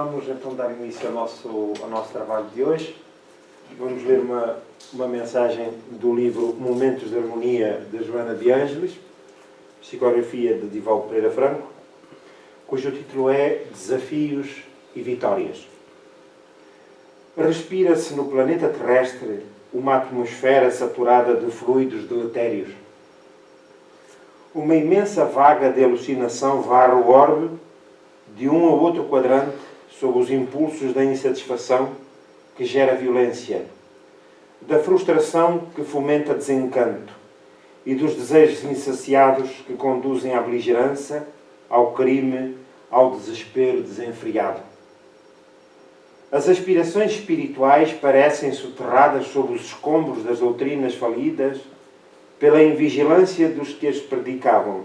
Vamos então dar início ao nosso trabalho de hoje. Vamos ler uma mensagem do livro Momentos de Harmonia, de Joana de Ângeles, psicografia de Divaldo Pereira Franco, cujo título é Desafios e Vitórias. Respira-se no planeta terrestre uma atmosfera saturada de fluidos deletérios. Uma imensa vaga de alucinação varre o orbe de um ou outro quadrante sob os impulsos da insatisfação que gera violência, da frustração que fomenta desencanto e dos desejos insaciados que conduzem à beligerância, ao crime, ao desespero desenfreado. As aspirações espirituais parecem soterradas sob os escombros das doutrinas falidas pela invigilância dos que as predicavam.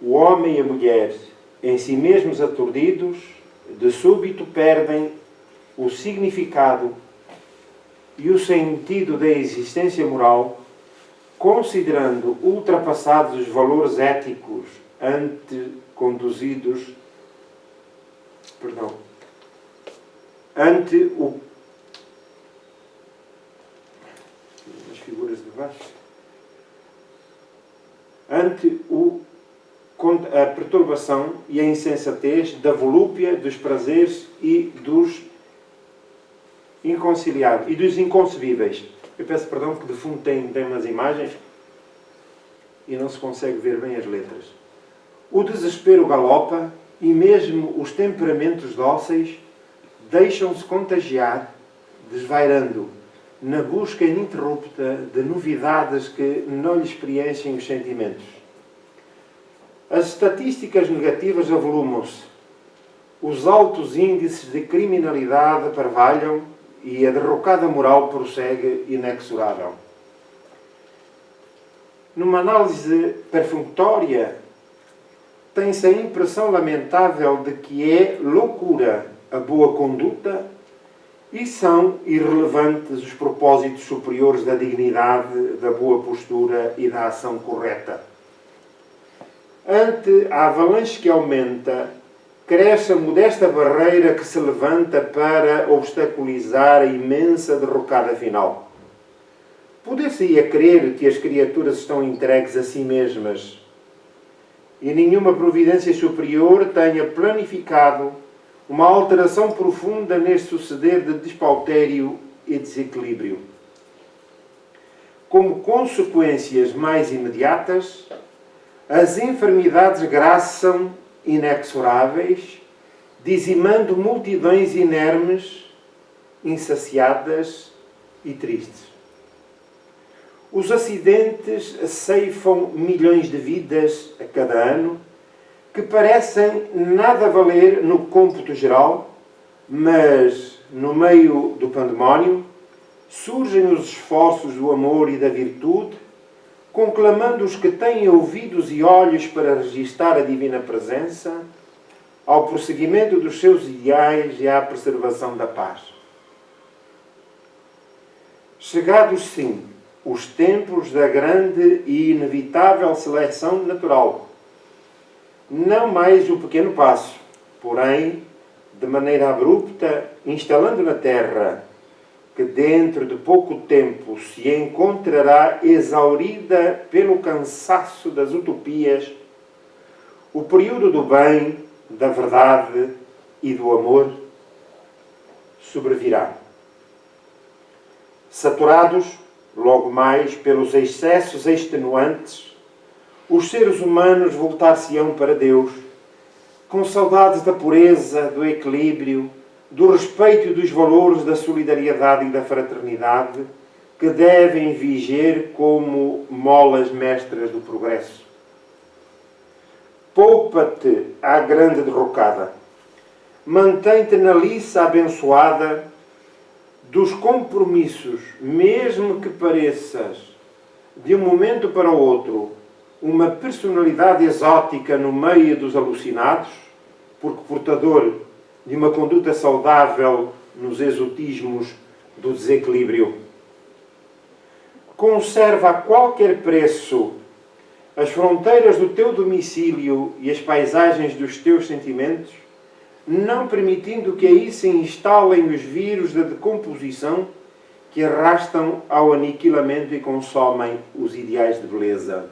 O homem e a mulher, em si mesmos aturdidos, de súbito perdem o significado e o sentido da existência moral, considerando ultrapassados os valores éticos ante a perturbação e a insensatez da volúpia, dos prazeres e dos inconciliáveis e dos inconcebíveis. Eu peço perdão porque de fundo tem umas imagens e não se consegue ver bem as letras. O desespero galopa e mesmo os temperamentos dóceis deixam-se contagiar, desvairando na busca ininterrupta de novidades que não lhes preenchem os sentimentos. As estatísticas negativas avolumam-se, os altos índices de criminalidade parvalham e a derrocada moral prossegue inexorável. Numa análise perfunctória, tem-se a impressão lamentável de que é loucura a boa conduta e são irrelevantes os propósitos superiores da dignidade, da boa postura e da ação correta. Ante a avalanche que aumenta, cresce a modesta barreira que se levanta para obstaculizar a imensa derrocada final. Poder-se-ia crer que as criaturas estão entregues a si mesmas e nenhuma providência superior tenha planificado uma alteração profunda neste suceder de despautério e desequilíbrio. Como consequências mais imediatas, as enfermidades graçam inexoráveis, dizimando multidões inermes, insaciadas e tristes. Os acidentes ceifam milhões de vidas a cada ano, que parecem nada valer no cômputo geral, mas, no meio do pandemónio, surgem os esforços do amor e da virtude, conclamando os que têm ouvidos e olhos para registar a divina presença, ao prosseguimento dos seus ideais e à preservação da paz. Chegados, sim, os tempos da grande e inevitável seleção natural, não mais o pequeno passo, porém, de maneira abrupta, instalando na Terra, que dentro de pouco tempo se encontrará exaurida pelo cansaço das utopias, o período do bem, da verdade e do amor sobrevirá. Saturados, logo mais, pelos excessos extenuantes, os seres humanos voltar-se-ão para Deus, com saudades da pureza, do equilíbrio, do respeito e dos valores da solidariedade e da fraternidade, que devem viger como molas mestras do progresso. Poupa-te à grande derrocada. Mantém-te na liça abençoada dos compromissos, mesmo que pareças, de um momento para o outro, uma personalidade exótica no meio dos alucinados, porque portador de uma conduta saudável nos exotismos do desequilíbrio. Conserva a qualquer preço as fronteiras do teu domicílio e as paisagens dos teus sentimentos, não permitindo que aí se instalem os vírus da decomposição que arrastam ao aniquilamento e consomem os ideais de beleza.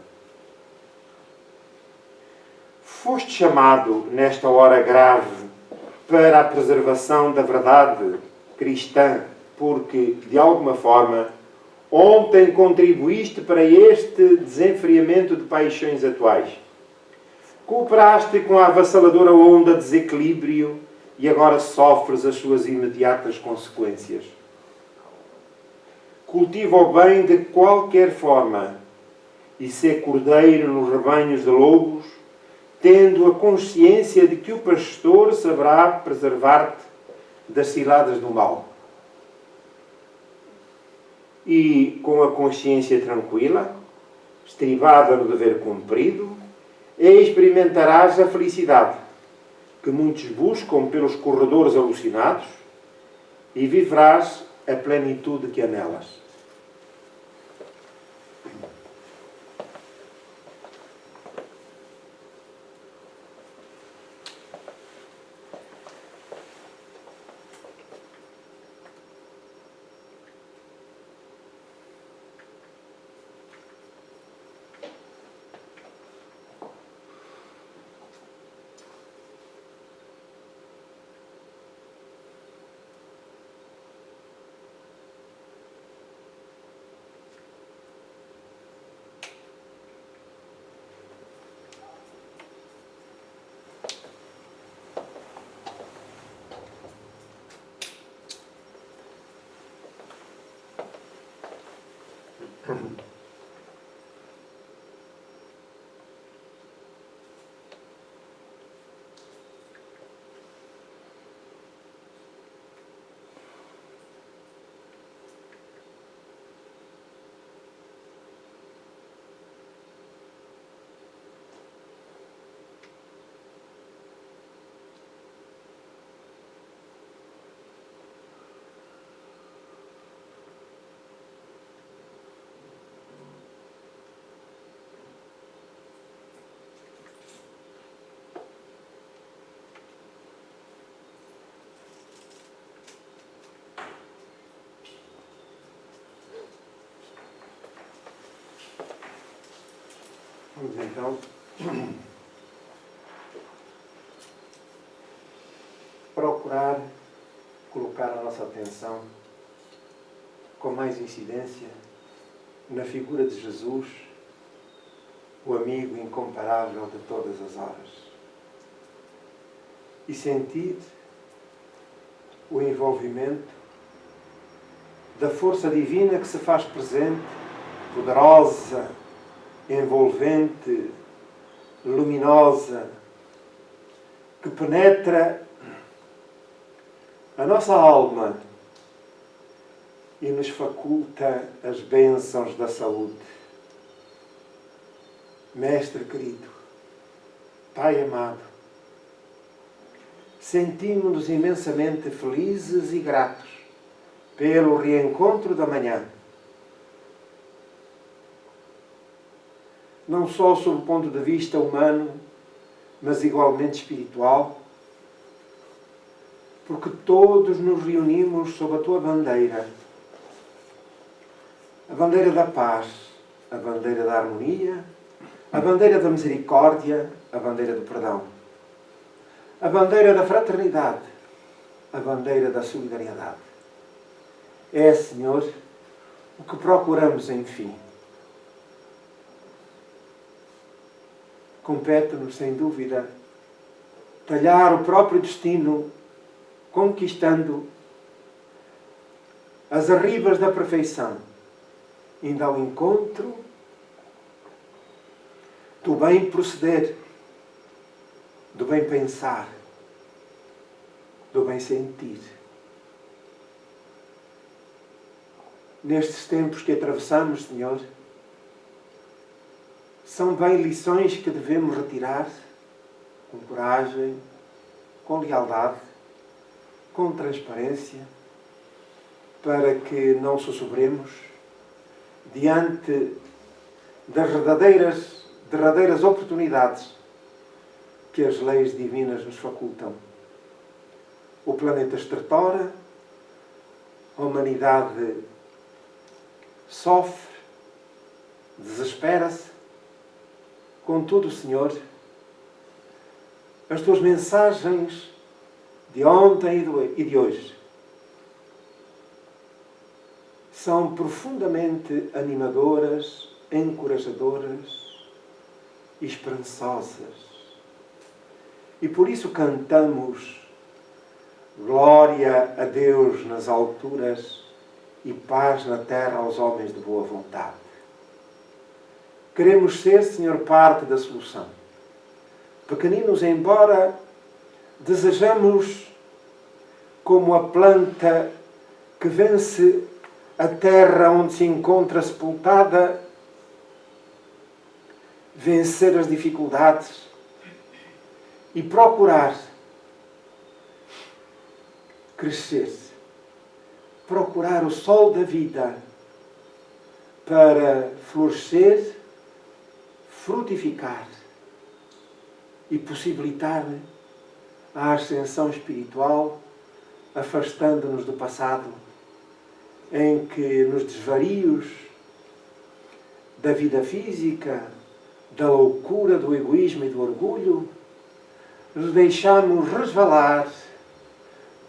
Foste chamado, nesta hora grave, para a preservação da verdade cristã, porque, de alguma forma, ontem contribuíste para este desenfriamento de paixões atuais. Cooperaste com a avassaladora onda de desequilíbrio e agora sofres as suas imediatas consequências. Cultiva o bem de qualquer forma e sê cordeiro nos rebanhos de lobos, tendo a consciência de que o pastor saberá preservar-te das ciladas do mal. E, com a consciência tranquila, estribada no dever cumprido, experimentarás a felicidade que muitos buscam pelos corredores alucinados e viverás a plenitude que há nelas. Vamos então procurar colocar a nossa atenção com mais incidência na figura de Jesus, o amigo incomparável de todas as horas, e sentir o envolvimento da força divina que se faz presente, poderosa, envolvente, luminosa, que penetra a nossa alma e nos faculta as bênçãos da saúde. Mestre querido, Pai amado, sentimos-nos imensamente felizes e gratos pelo reencontro da manhã. Não só sob o ponto de vista humano, mas igualmente espiritual, porque todos nos reunimos sob a Tua bandeira. A bandeira da paz, a bandeira da harmonia, a bandeira da misericórdia, a bandeira do perdão, a bandeira da fraternidade, a bandeira da solidariedade. É, Senhor, o que procuramos, enfim. Compete-nos, sem dúvida, talhar o próprio destino, conquistando as arribas da perfeição, indo ao encontro do bem proceder, do bem pensar, do bem sentir. Nestes tempos que atravessamos, Senhor, são bem lições que devemos retirar com coragem, com lealdade, com transparência, para que não sussurremos diante das derradeiras oportunidades que as leis divinas nos facultam. o planeta estertora, a humanidade sofre, desespera-se. Contudo, Senhor, as tuas mensagens de ontem e de hoje são profundamente animadoras, encorajadoras e esperançosas. E por isso cantamos glória a Deus nas alturas e paz na terra aos homens de boa vontade. Queremos ser, Senhor, parte da solução. Pequeninos, embora desejamos, como a planta que vence a terra onde se encontra sepultada, vencer as dificuldades e procurar crescer, procurar o sol da vida para florescer, frutificar e possibilitar a ascensão espiritual, afastando-nos do passado, em que nos desvarios da vida física, da loucura, do egoísmo e do orgulho, nos deixamos resvalar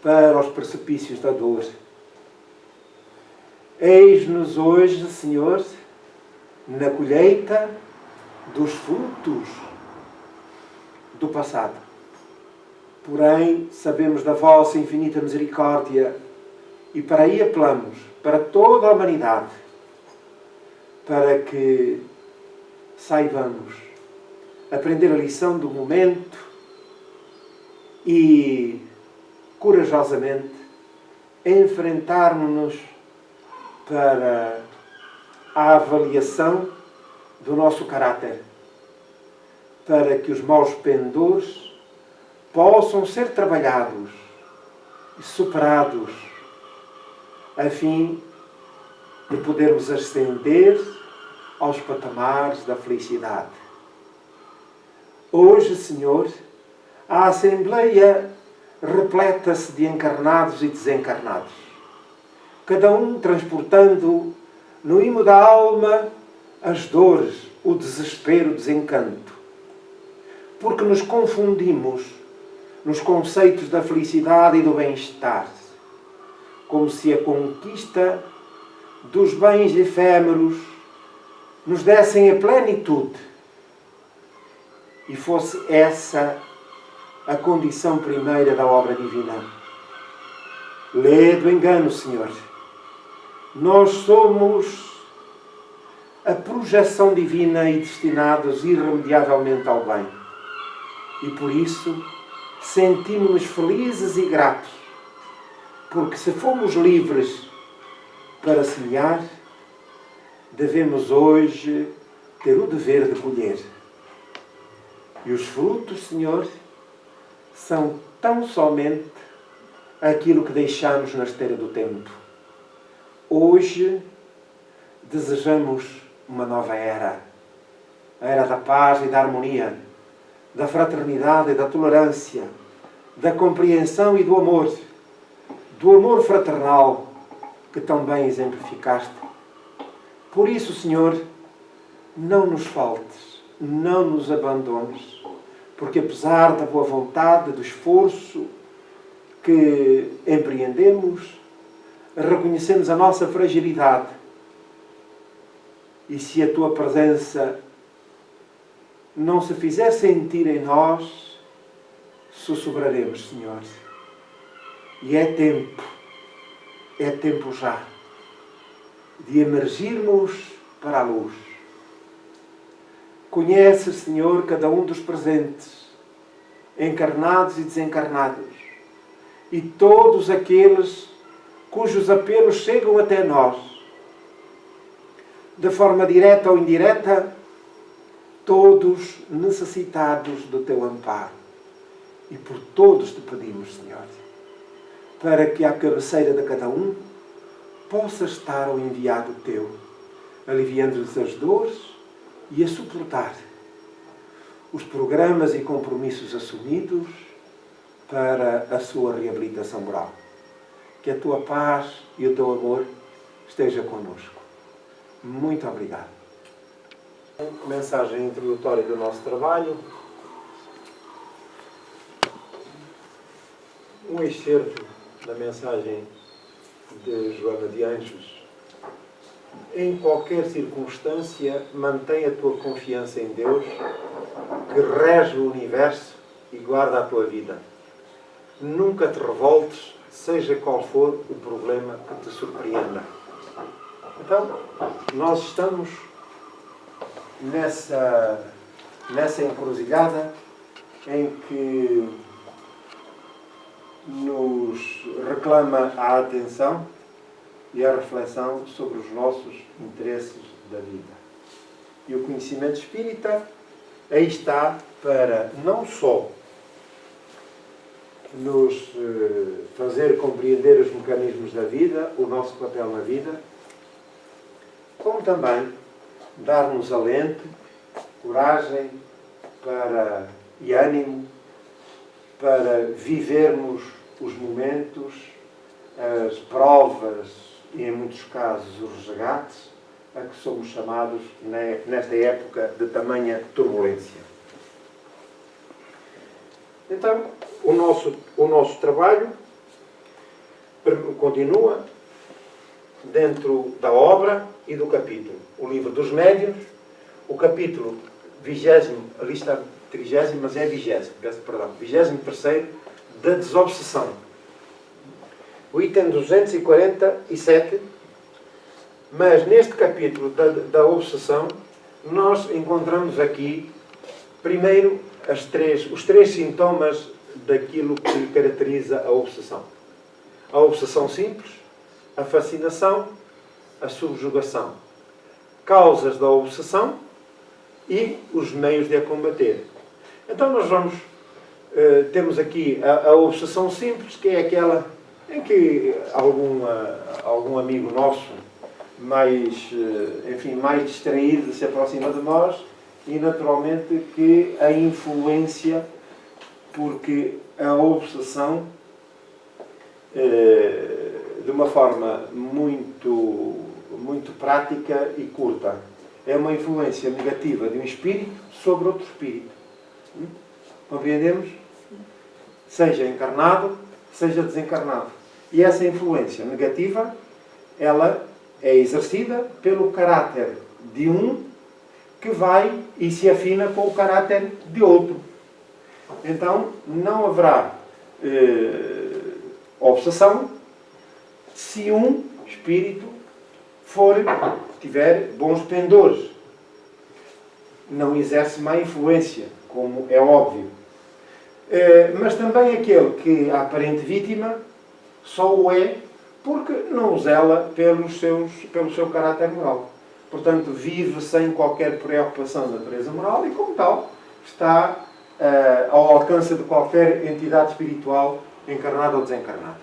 para os precipícios da dor. Eis-nos hoje, Senhor, na colheita dos frutos do passado. Porém, sabemos da vossa infinita misericórdia e para aí apelamos para toda a humanidade, para que saibamos aprender a lição do momento e, corajosamente, enfrentarmos-nos para a avaliação do nosso caráter, para que os maus pendores possam ser trabalhados e superados, a fim de podermos ascender aos patamares da felicidade. Hoje, Senhor, a Assembleia repleta-se de encarnados e desencarnados, cada um transportando no imo da alma as dores, o desespero, o desencanto, porque nos confundimos nos conceitos da felicidade e do bem-estar, como se a conquista dos bens efêmeros nos dessem a plenitude e fosse essa a condição primeira da obra divina. Lê do engano, Senhor. Nós somos a projeção divina e destinados irremediavelmente ao bem. E por isso sentimos-nos felizes e gratos, porque se fomos livres para semear, devemos hoje ter o dever de colher. E os frutos, Senhor, são tão somente aquilo que deixamos na esteira do tempo. Hoje desejamos uma nova era, a era da paz e da harmonia, da fraternidade e da tolerância, da compreensão e do amor fraternal que tão bem exemplificaste. Por isso, Senhor, não nos faltes, não nos abandones, porque apesar da boa vontade, do esforço que empreendemos, reconhecemos a nossa fragilidade. E se a Tua presença não se fizer sentir em nós, sussurraremos, Senhor. E é tempo já de emergirmos para a luz. Conheces, Senhor, cada um dos presentes, encarnados e desencarnados, e todos aqueles cujos apelos chegam até nós, de forma direta ou indireta, todos necessitados do Teu amparo. E por todos te pedimos, Senhor, para que à cabeceira de cada um possa estar o enviado Teu, aliviando-lhes as dores e a suportar os programas e compromissos assumidos para a sua reabilitação moral. Que a tua paz e o teu amor esteja connosco. Muito obrigado. Mensagem introdutória do nosso trabalho. Um excerto da mensagem de Joana de Anjos. Em qualquer circunstância, mantém a tua confiança em Deus, que rege o universo e guarda a tua vida. Nunca te revoltes, seja qual for o problema que te surpreenda. Então, nós estamos nessa encruzilhada em que nos reclama a atenção e a reflexão sobre os nossos interesses da vida. E o conhecimento espírita aí está para não só nos fazer compreender os mecanismos da vida, o nosso papel na vida, como também dar-nos alento, coragem e ânimo para vivermos os momentos, as provas e, em muitos casos, os resgates a que somos chamados nesta época de tamanha turbulência. Então, o nosso trabalho continua dentro da obra e do capítulo. O livro dos médiuns, o capítulo 20º, ali está 30º, mas é 20º, peço perdão, 23º, da desobsessão. O item 247, mas neste capítulo da obsessão, nós encontramos aqui, primeiro, os três sintomas daquilo que caracteriza a obsessão. A obsessão simples, a fascinação, a subjugação. Causas da obsessão e os meios de a combater. Então nós temos aqui a obsessão simples, que é aquela em que algum amigo nosso mais distraído se aproxima de nós e naturalmente que a influência, porque a obsessão de uma forma muito prática e curta é uma influência negativa de um espírito sobre outro espírito. Compreendemos? Seja encarnado, seja desencarnado. E essa influência negativa, ela é exercida pelo caráter de um que vai e se afina com o caráter de outro. Então, não haverá obsessão se um espírito tiver bons pendores. Não exerce má influência, como é óbvio. Mas também aquele que a aparente vítima só o é porque não zela pelo seu caráter moral. Portanto, vive sem qualquer preocupação da natureza moral e, como tal, está ao alcance de qualquer entidade espiritual, encarnada ou desencarnada.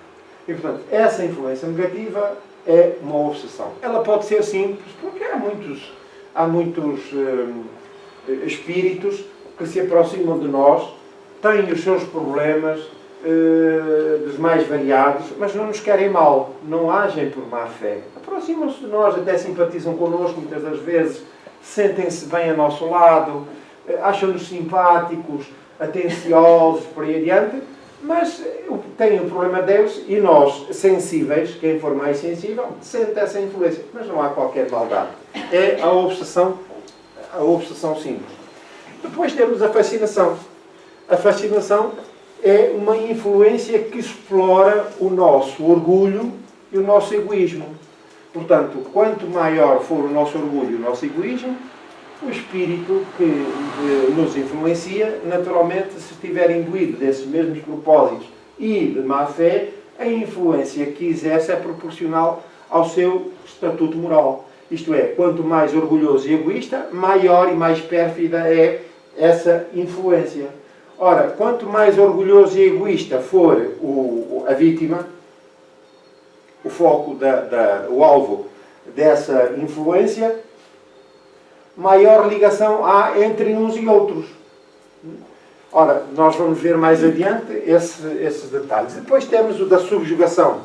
E, portanto, essa influência negativa é uma obsessão. Ela pode ser simples, porque há muitos espíritos que se aproximam de nós, têm os seus problemas dos mais variados, mas não nos querem mal, não agem por má fé. Aproximam-se de nós, até simpatizam connosco muitas das vezes, sentem-se bem a nosso lado, acham-nos simpáticos, atenciosos, por aí adiante, mas têm o problema deles e nós, sensíveis, quem for mais sensível, sente essa influência, mas não há qualquer maldade. É a obsessão simples. Depois temos a fascinação. A fascinação é uma influência que explora o nosso orgulho e o nosso egoísmo. Portanto, quanto maior for o nosso orgulho e o nosso egoísmo, o espírito que nos influencia, naturalmente, se estiver imbuído desses mesmos propósitos e de má fé, a influência que exerce é proporcional ao seu estatuto moral. Isto é, quanto mais orgulhoso e egoísta, maior e mais pérfida é essa influência. Ora, quanto mais orgulhoso e egoísta for a vítima, o foco, o alvo dessa influência, maior ligação há entre uns e outros. Ora, nós vamos ver mais adiante esses detalhes. Depois temos o da subjugação,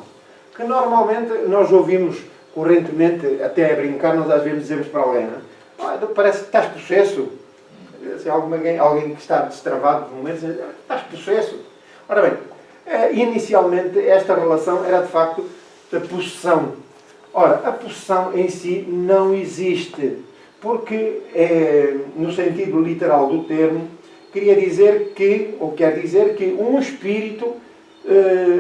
que normalmente nós ouvimos correntemente, até a brincar, nós às vezes dizemos para alguém, parece que estás possesso. Se alguém que está destravado de momento, diz, estás possesso. Ora bem, inicialmente esta relação era de facto da possessão. Ora, a possessão em si não existe, porque no sentido literal do termo, quer dizer que um espírito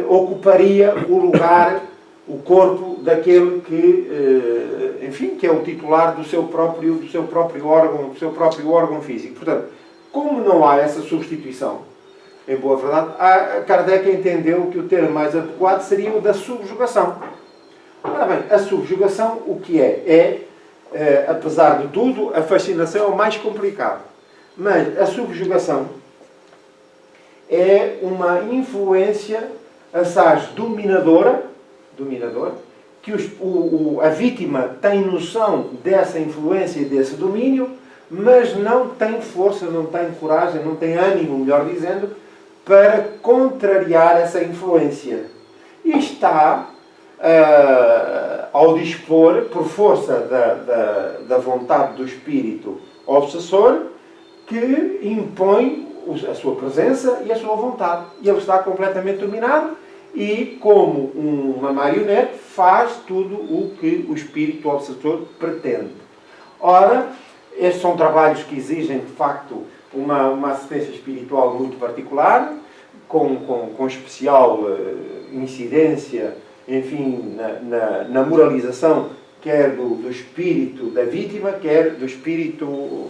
ocuparia o lugar, o corpo daquele que é o titular do seu próprio órgão físico. Portanto, como não há essa substituição, em boa verdade, Kardec entendeu que o termo mais adequado seria o da subjugação. Ora bem, a subjugação, o que é? Apesar de tudo, a fascinação é o mais complicado. Mas a subjugação é uma influência, assaz dominadora, que a vítima tem noção dessa influência e desse domínio, mas não tem força, não tem coragem, não tem ânimo, melhor dizendo, para contrariar essa influência. E está ao dispor, por força da vontade do espírito obsessor, que impõe a sua presença e a sua vontade. E ele está completamente dominado e, como uma marionete, faz tudo o que o espírito obsessor pretende. Ora, estes são trabalhos que exigem, de facto, uma assistência espiritual muito particular, com especial incidência, enfim, na moralização, quer do espírito da vítima, quer do espírito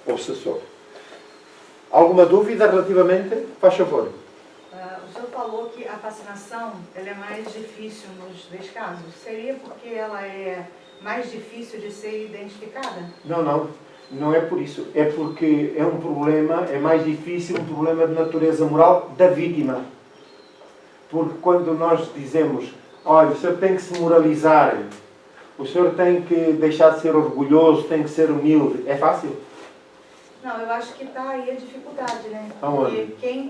obsessor. Alguma dúvida relativamente? Faz favor. O senhor falou que a fascinação ela é mais difícil nos dois casos. Seria porque ela é mais difícil de ser identificada? Não é por isso. É porque é um problema, é mais difícil, um problema de natureza moral da vítima. Porque quando nós dizemos, olha, o senhor tem que se moralizar, o senhor tem que deixar de ser orgulhoso, tem que ser humilde, é fácil? Não, eu acho que está aí a dificuldade, né? Aonde? Porque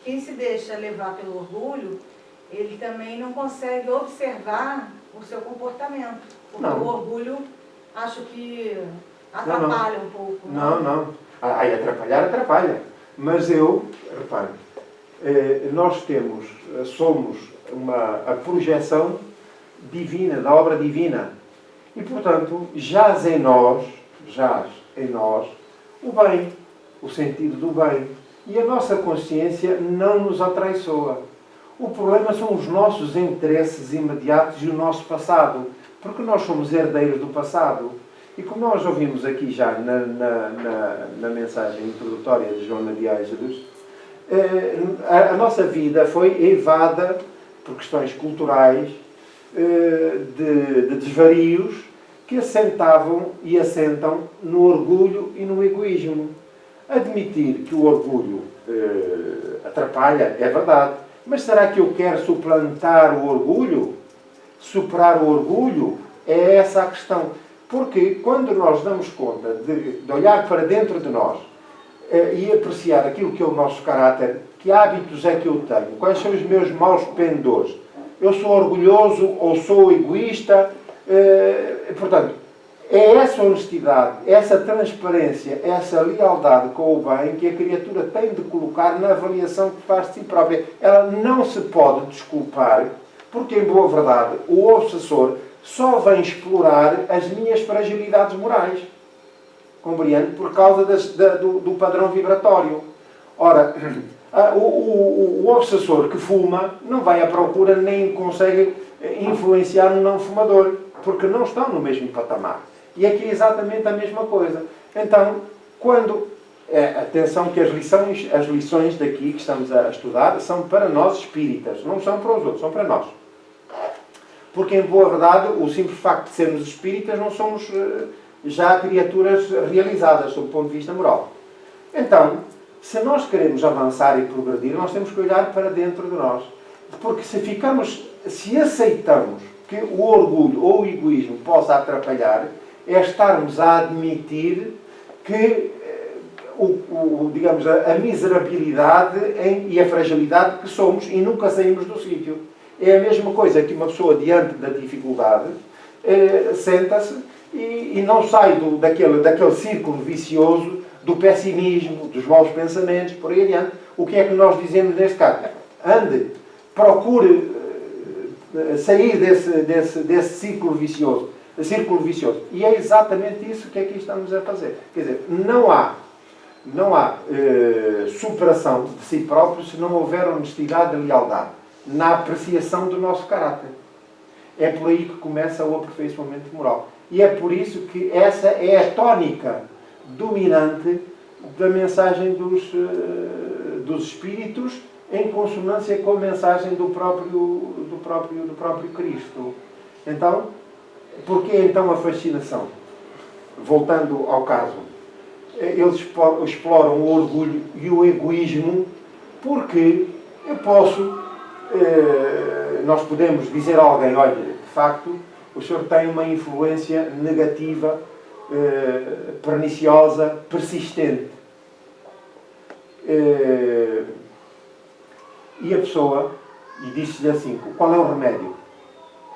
quem se deixa levar pelo orgulho, ele também não consegue observar o seu comportamento. Porque o orgulho, acho que atrapalha um pouco. Não. Aí atrapalha. Mas repare, nós somos a projeção divina, da obra divina. E, portanto, jaz em nós o bem, o sentido do bem. E a nossa consciência não nos atraiçoa. O problema são os nossos interesses imediatos e o nosso passado, porque nós somos herdeiros do passado. E como nós ouvimos aqui já na mensagem introdutória de João Maria Jesus, a nossa vida foi eivada por questões culturais, de desvarios, que assentavam e assentam no orgulho e no egoísmo. Admitir que o orgulho atrapalha é verdade, mas será que eu quero suplantar o orgulho? Superar o orgulho? É essa a questão. Porque quando nós damos conta de olhar para dentro de nós e apreciar aquilo que é o nosso caráter, que hábitos é que eu tenho, quais são os meus maus pendores, eu sou orgulhoso ou sou egoísta, portanto, é essa honestidade, essa transparência, essa lealdade com o bem que a criatura tem de colocar na avaliação que faz de si própria. Ela não se pode desculpar, porque, em boa verdade, o obsessor só vem explorar as minhas fragilidades morais. Compreende? Por causa do padrão vibratório. Ora, o obsessor que fuma não vai à procura nem consegue influenciar um não fumador, porque não estão no mesmo patamar. E aqui é exatamente a mesma coisa. Então, atenção que as lições daqui que estamos a estudar são para nós espíritas, não são para os outros, são para nós. Porque, em boa verdade, o simples facto de sermos espíritas não somos já criaturas realizadas, sob o ponto de vista moral. Então, se nós queremos avançar e progredir, nós temos que olhar para dentro de nós. Porque se aceitamos que o orgulho ou o egoísmo possa atrapalhar, é estarmos a admitir que digamos, a miserabilidade e a fragilidade que somos e nunca saímos do sítio. É a mesma coisa que uma pessoa diante da dificuldade senta-se e não sai daquele círculo vicioso do pessimismo, dos maus pensamentos, por aí adiante. O que é que nós dizemos neste caso? Ande, procure sair desse círculo vicioso. E é exatamente isso que aqui estamos a fazer. Quer dizer, não há superação de si próprio se não houver honestidade e lealdade na apreciação do nosso caráter. É por aí que começa o aperfeiçoamento moral. E é por isso que essa é a tónica dominante da mensagem dos Espíritos, em consonância com a mensagem do próprio Cristo. Então, porquê então a fascinação? Voltando ao caso, eles exploram o orgulho e o egoísmo porque nós podemos dizer a alguém, olha, de facto, o senhor tem uma influência negativa, perniciosa, persistente. E a pessoa, e diz-lhe assim, qual é o remédio?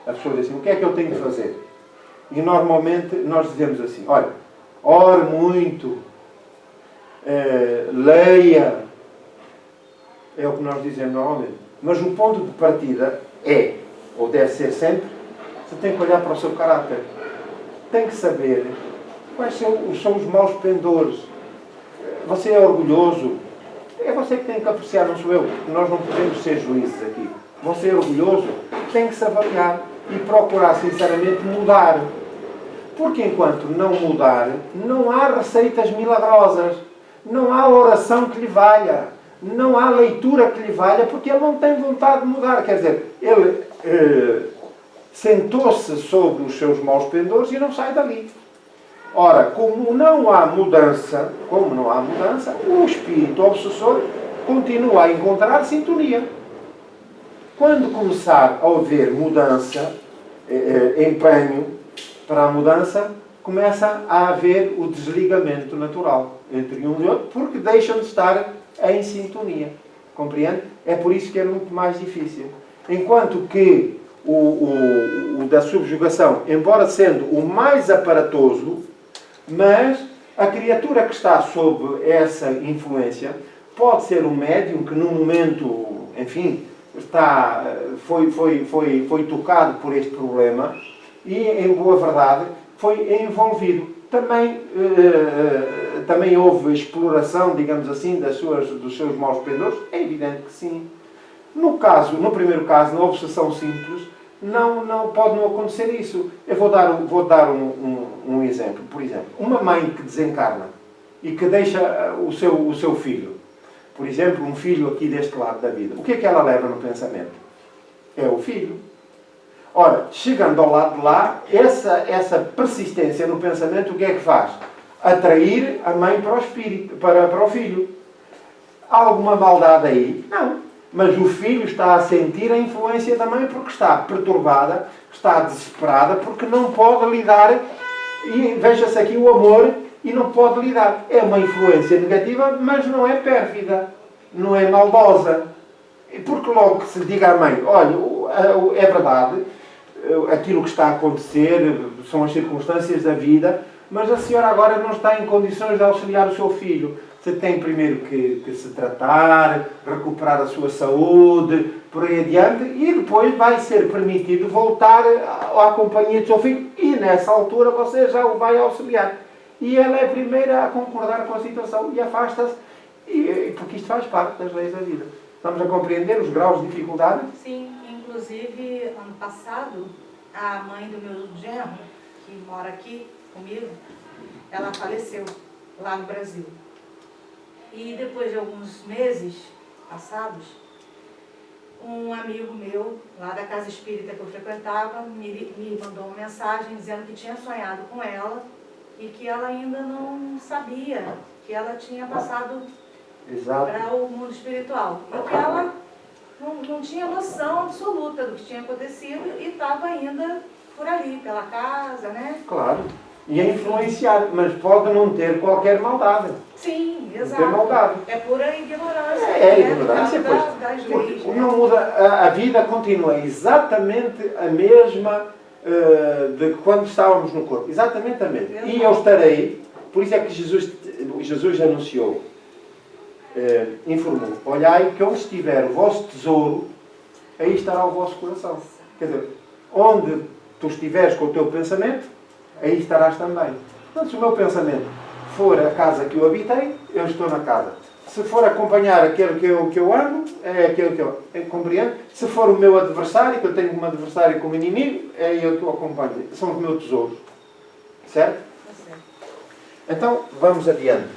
A pessoa diz assim, o que é que eu tenho de fazer? E normalmente nós dizemos assim, olha, ore muito, leia, é o que nós dizemos normalmente. Mas o ponto de partida ou deve ser sempre, você tem que olhar para o seu caráter. Tem que saber quais são os maus pendores. Você é orgulhoso. É você que tem que apreciar, não sou eu. Nós não podemos ser juízes aqui. Você é orgulhoso, tem que se avaliar e procurar sinceramente mudar. Porque enquanto não mudar, não há receitas milagrosas. Não há oração que lhe valha. Não há leitura que lhe valha, porque ele não tem vontade de mudar. Quer dizer, ele sentou-se sobre os seus maus pendores e não sai dali. Ora, como não há mudança, o espírito obsessor continua a encontrar sintonia. Quando começar a haver mudança, empenho para a mudança, começa a haver o desligamento natural entre um e outro, porque deixam de estar em sintonia. Compreende? É por isso que é muito mais difícil. Enquanto que o da subjugação, embora sendo o mais aparatoso, mas a criatura que está sob essa influência pode ser um médium que num momento, enfim, foi tocado por este problema e, em boa verdade, foi envolvido. Também houve exploração, digamos assim, dos seus maus pendores? É evidente que sim. No primeiro caso, na obsessão simples, não pode não acontecer isso. Eu vou dar um exemplo. Por exemplo, uma mãe que desencarna e que deixa o seu filho, por exemplo, um filho aqui deste lado da vida, o que é que ela leva no pensamento? É o filho. Ora, chegando ao lado de lá, essa persistência no pensamento, o que é que faz? Atrair a mãe para o espírito, para o filho. Há alguma maldade aí? Não. Mas o filho está a sentir a influência da mãe porque está perturbada, está desesperada, porque não pode lidar, e veja-se aqui o amor, e não pode lidar. É uma influência negativa, mas não é pérfida, não é maldosa. Porque logo que se diga à mãe, olha, é verdade, aquilo que está a acontecer são as circunstâncias da vida, mas a senhora agora não está em condições de auxiliar o seu filho. Você tem primeiro que se tratar, recuperar a sua saúde, por aí adiante, e depois vai ser permitido voltar à companhia do seu filho, e nessa altura você já o vai auxiliar. E ela é a primeira a concordar com a situação e afasta-se, porque isto faz parte das leis da vida. Estamos a compreender os graus de dificuldade? Sim, inclusive, ano passado, a mãe do meu genro, que mora aqui comigo, ela faleceu lá no Brasil. E depois de alguns meses passados, um amigo meu, lá da casa espírita que eu frequentava, me mandou uma mensagem dizendo que tinha sonhado com ela e que ela ainda não sabia que ela tinha passado para o mundo espiritual. E que ela não tinha noção absoluta do que tinha acontecido e estava ainda por ali, pela casa, né? Claro. e a influenciar, mas pode não ter qualquer maldade. Sim, Não exato. ter maldade. É pura ignorância. É ignorância, das pois. leis. Né? Não muda, a vida continua exatamente a mesma de quando estávamos no corpo. Exatamente a mesma. E eu estarei, por isso é que Jesus anunciou, informou, olhai que onde estiver o vosso tesouro, aí estará o vosso coração. Quer dizer, onde tu estiveres com o teu pensamento, aí estarás também. Portanto, se o meu pensamento for a casa que eu habitei, eu estou na casa. Se for acompanhar aquele que eu amo, é aquele que eu compreendo. Se for o meu adversário, que eu tenho um adversário como inimigo, é ele que eu acompanho. São os meus tesouros. Certo? Então, vamos adiante.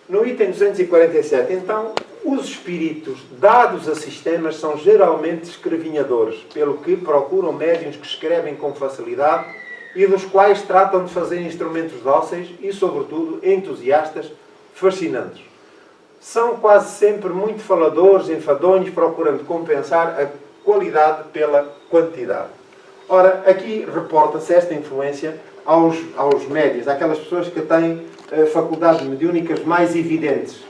No item 247, então, os espíritos dados a sistemas são geralmente escrevinhadores, pelo que procuram médiuns que escrevem com facilidade e dos quais tratam de fazer instrumentos dóceis e, sobretudo, entusiastas, fascinantes. São quase sempre muito faladores, enfadonhos, procurando compensar a qualidade pela quantidade. Ora, aqui reporta-se esta influência aos médiuns, àquelas pessoas que têm faculdades mediúnicas mais evidentes.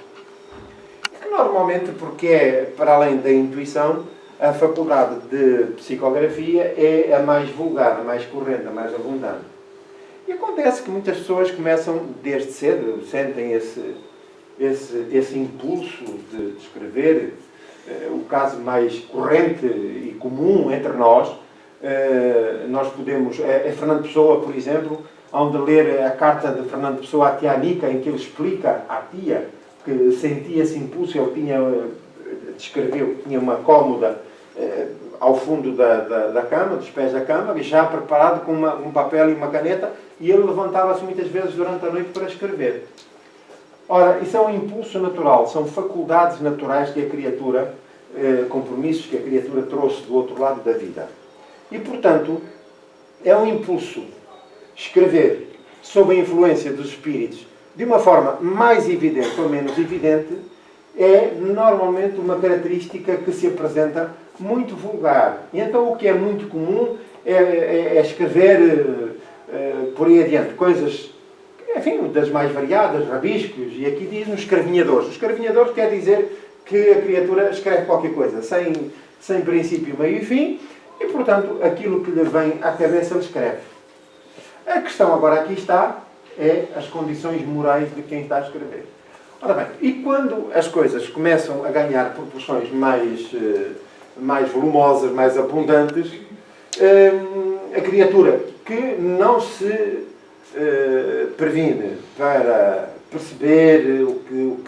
Que normalmente, porque é, para além da intuição, a faculdade de psicografia é a mais vulgar, a mais corrente, a mais abundante. E acontece que muitas pessoas começam desde cedo, sentem esse impulso de escrever. O caso mais corrente e comum entre nós podemos... É Fernando Pessoa, por exemplo, onde ler a carta de Fernando Pessoa à tia Anica, em que ele explica à tia que sentia esse impulso, ele descreveu que tinha uma cômoda ao fundo da cama, dos pés da cama, já preparado com um papel e uma caneta, e ele levantava-se muitas vezes durante a noite para escrever. Ora, isso é um impulso natural, são faculdades naturais que a criatura, compromissos que a criatura trouxe do outro lado da vida. E, portanto, é um impulso escrever sob a influência dos espíritos de uma forma mais evidente ou menos evidente, é normalmente uma característica que se apresenta muito vulgar. E então o que é muito comum é escrever por aí adiante coisas, enfim, das mais variadas, rabiscos, e aqui diz os escrevinhadores. Os escrevinhadores quer dizer que a criatura escreve qualquer coisa, sem princípio, meio e fim, e portanto aquilo que lhe vem à cabeça ele escreve. A questão agora aqui está, é as condições morais de quem está a escrever. Ora bem, e quando as coisas começam a ganhar proporções mais volumosas, mais abundantes, a criatura que não se previne para perceber o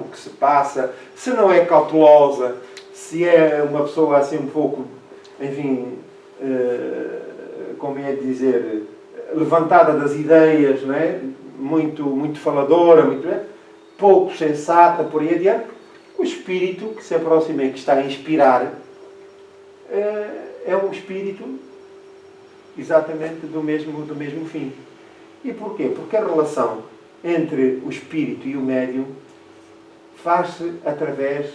que se passa, se não é cautelosa, se é uma pessoa assim um pouco, enfim, como é de dizer, levantada das ideias, não é? Muito faladora, pouco sensata, por aí adiante, o espírito que se aproxima e que está a inspirar é um espírito exatamente do mesmo fim. E porquê? Porque a relação entre o espírito e o médium faz-se através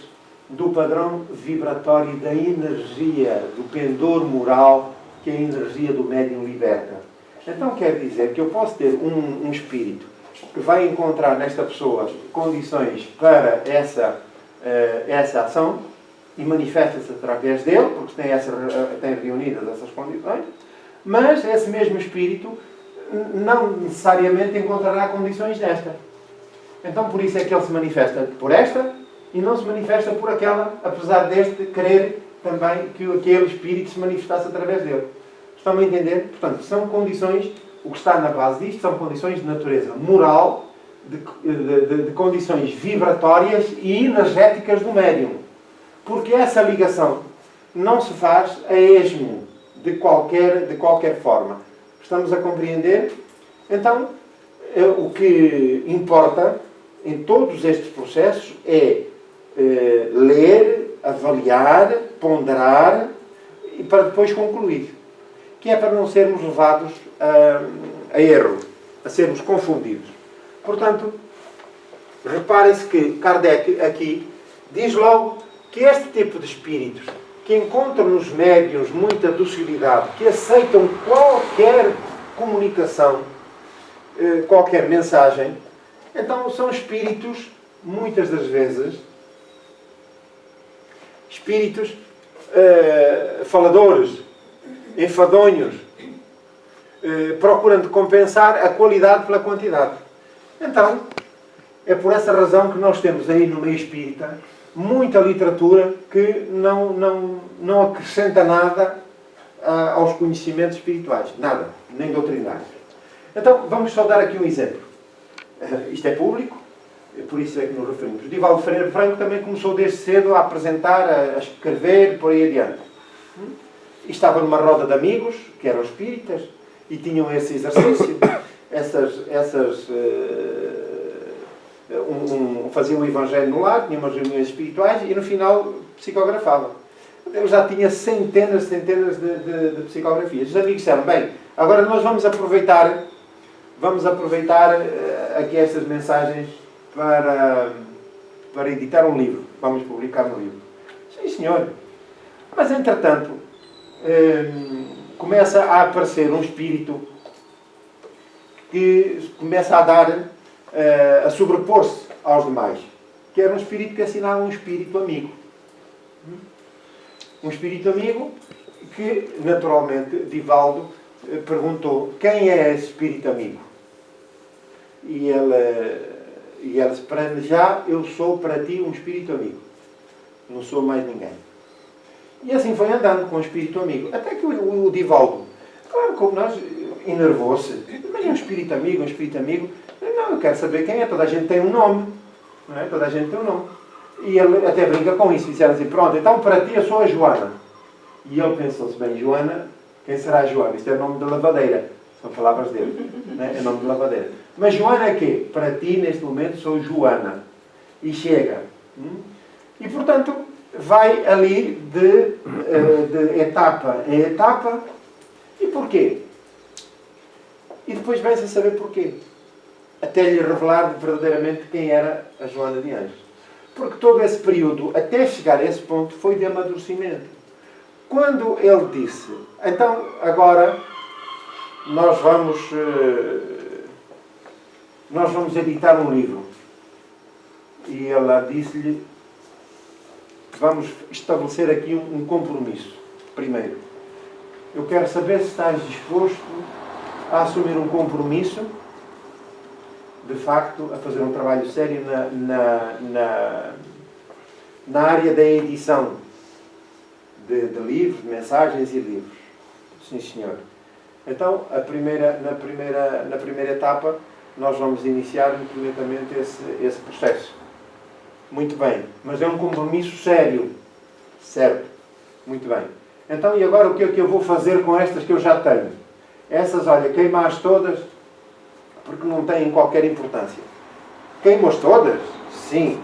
do padrão vibratório da energia, do pendor moral que a energia do médium liberta. Então quer dizer que eu posso ter um espírito que vai encontrar nesta pessoa condições para essa ação e manifesta-se através dele, porque tem reunidas essas condições, mas esse mesmo espírito não necessariamente encontrará condições desta. Então por isso é que ele se manifesta por esta e não se manifesta por aquela, apesar deste querer também que aquele espírito se manifestasse através dele. Estão a entender? Portanto, são condições, o que está na base disto, são condições de natureza moral, de condições vibratórias e energéticas do médium. Porque essa ligação não se faz a esmo de qualquer forma. Estamos a compreender? Então, o que importa em todos estes processos é ler, avaliar, ponderar e para depois concluir. Que é para não sermos levados a erro, a sermos confundidos. Portanto, reparem-se que Kardec aqui diz logo que este tipo de espíritos que encontram nos médiuns muita docilidade, que aceitam qualquer comunicação, qualquer mensagem, então são espíritos, muitas das vezes, espíritos faladores, enfadonhos, procurando compensar a qualidade pela quantidade. Então, é por essa razão que nós temos aí no meio espírita muita literatura que não acrescenta nada aos conhecimentos espirituais. Nada, nem doutrinários. Então, vamos só dar aqui um exemplo. Isto é público, por isso é que nos referimos. O Divaldo Freire Franco também começou desde cedo a apresentar, a escrever, por aí adiante. E estava numa roda de amigos, que eram espíritas, e tinham esse exercício, faziam o Evangelho no lar, tinham umas reuniões espirituais, e no final psicografavam. Eu já tinha centenas de psicografias. Os amigos disseram, bem, agora nós vamos aproveitar aqui estas mensagens para editar um livro. Vamos publicar um livro. Sim, senhor. Mas, entretanto, começa a aparecer um espírito que começa a sobrepor-se aos demais. Que era um espírito que assinava um espírito amigo. Um espírito amigo que, naturalmente, Divaldo perguntou, quem é esse espírito amigo? E ele disse, para já eu sou para ti um espírito amigo. Não sou mais ninguém. E assim foi andando com o espírito amigo. Até que o Divaldo, claro, como nós, enervou-se. Mas é um espírito amigo, Não, eu quero saber quem é. Toda a gente tem um nome. Não é? Toda a gente tem um nome. E ele até brinca com isso. Disseram assim, pronto, então para ti eu sou a Joana. E ele pensou-se, bem, Joana, quem será a Joana? Isto é o nome de lavadeira. São palavras dele. Né? É o nome de lavadeira. Mas Joana é quê? Para ti, neste momento, sou Joana. E chega. E, portanto, vai ali de etapa em etapa. E porquê? E depois vem-se a saber porquê. Até lhe revelar verdadeiramente quem era a Joana de Anjos. Porque todo esse período, até chegar a esse ponto, foi de amadurecimento. Quando ele disse, então, agora, nós vamos editar um livro. E ela disse-lhe, vamos estabelecer aqui um compromisso. Primeiro, eu quero saber se estás disposto a assumir um compromisso, de facto, a fazer um trabalho sério na área da edição de livros, de mensagens e livros. Sim, senhor. Então, na primeira etapa, nós vamos iniciar imediatamente esse processo. Muito bem. Mas é um compromisso sério. Certo. Muito bem. Então, e agora o que é que eu vou fazer com estas que eu já tenho? Essas, olha, queima-as todas, porque não têm qualquer importância. Queimo-as todas? Sim.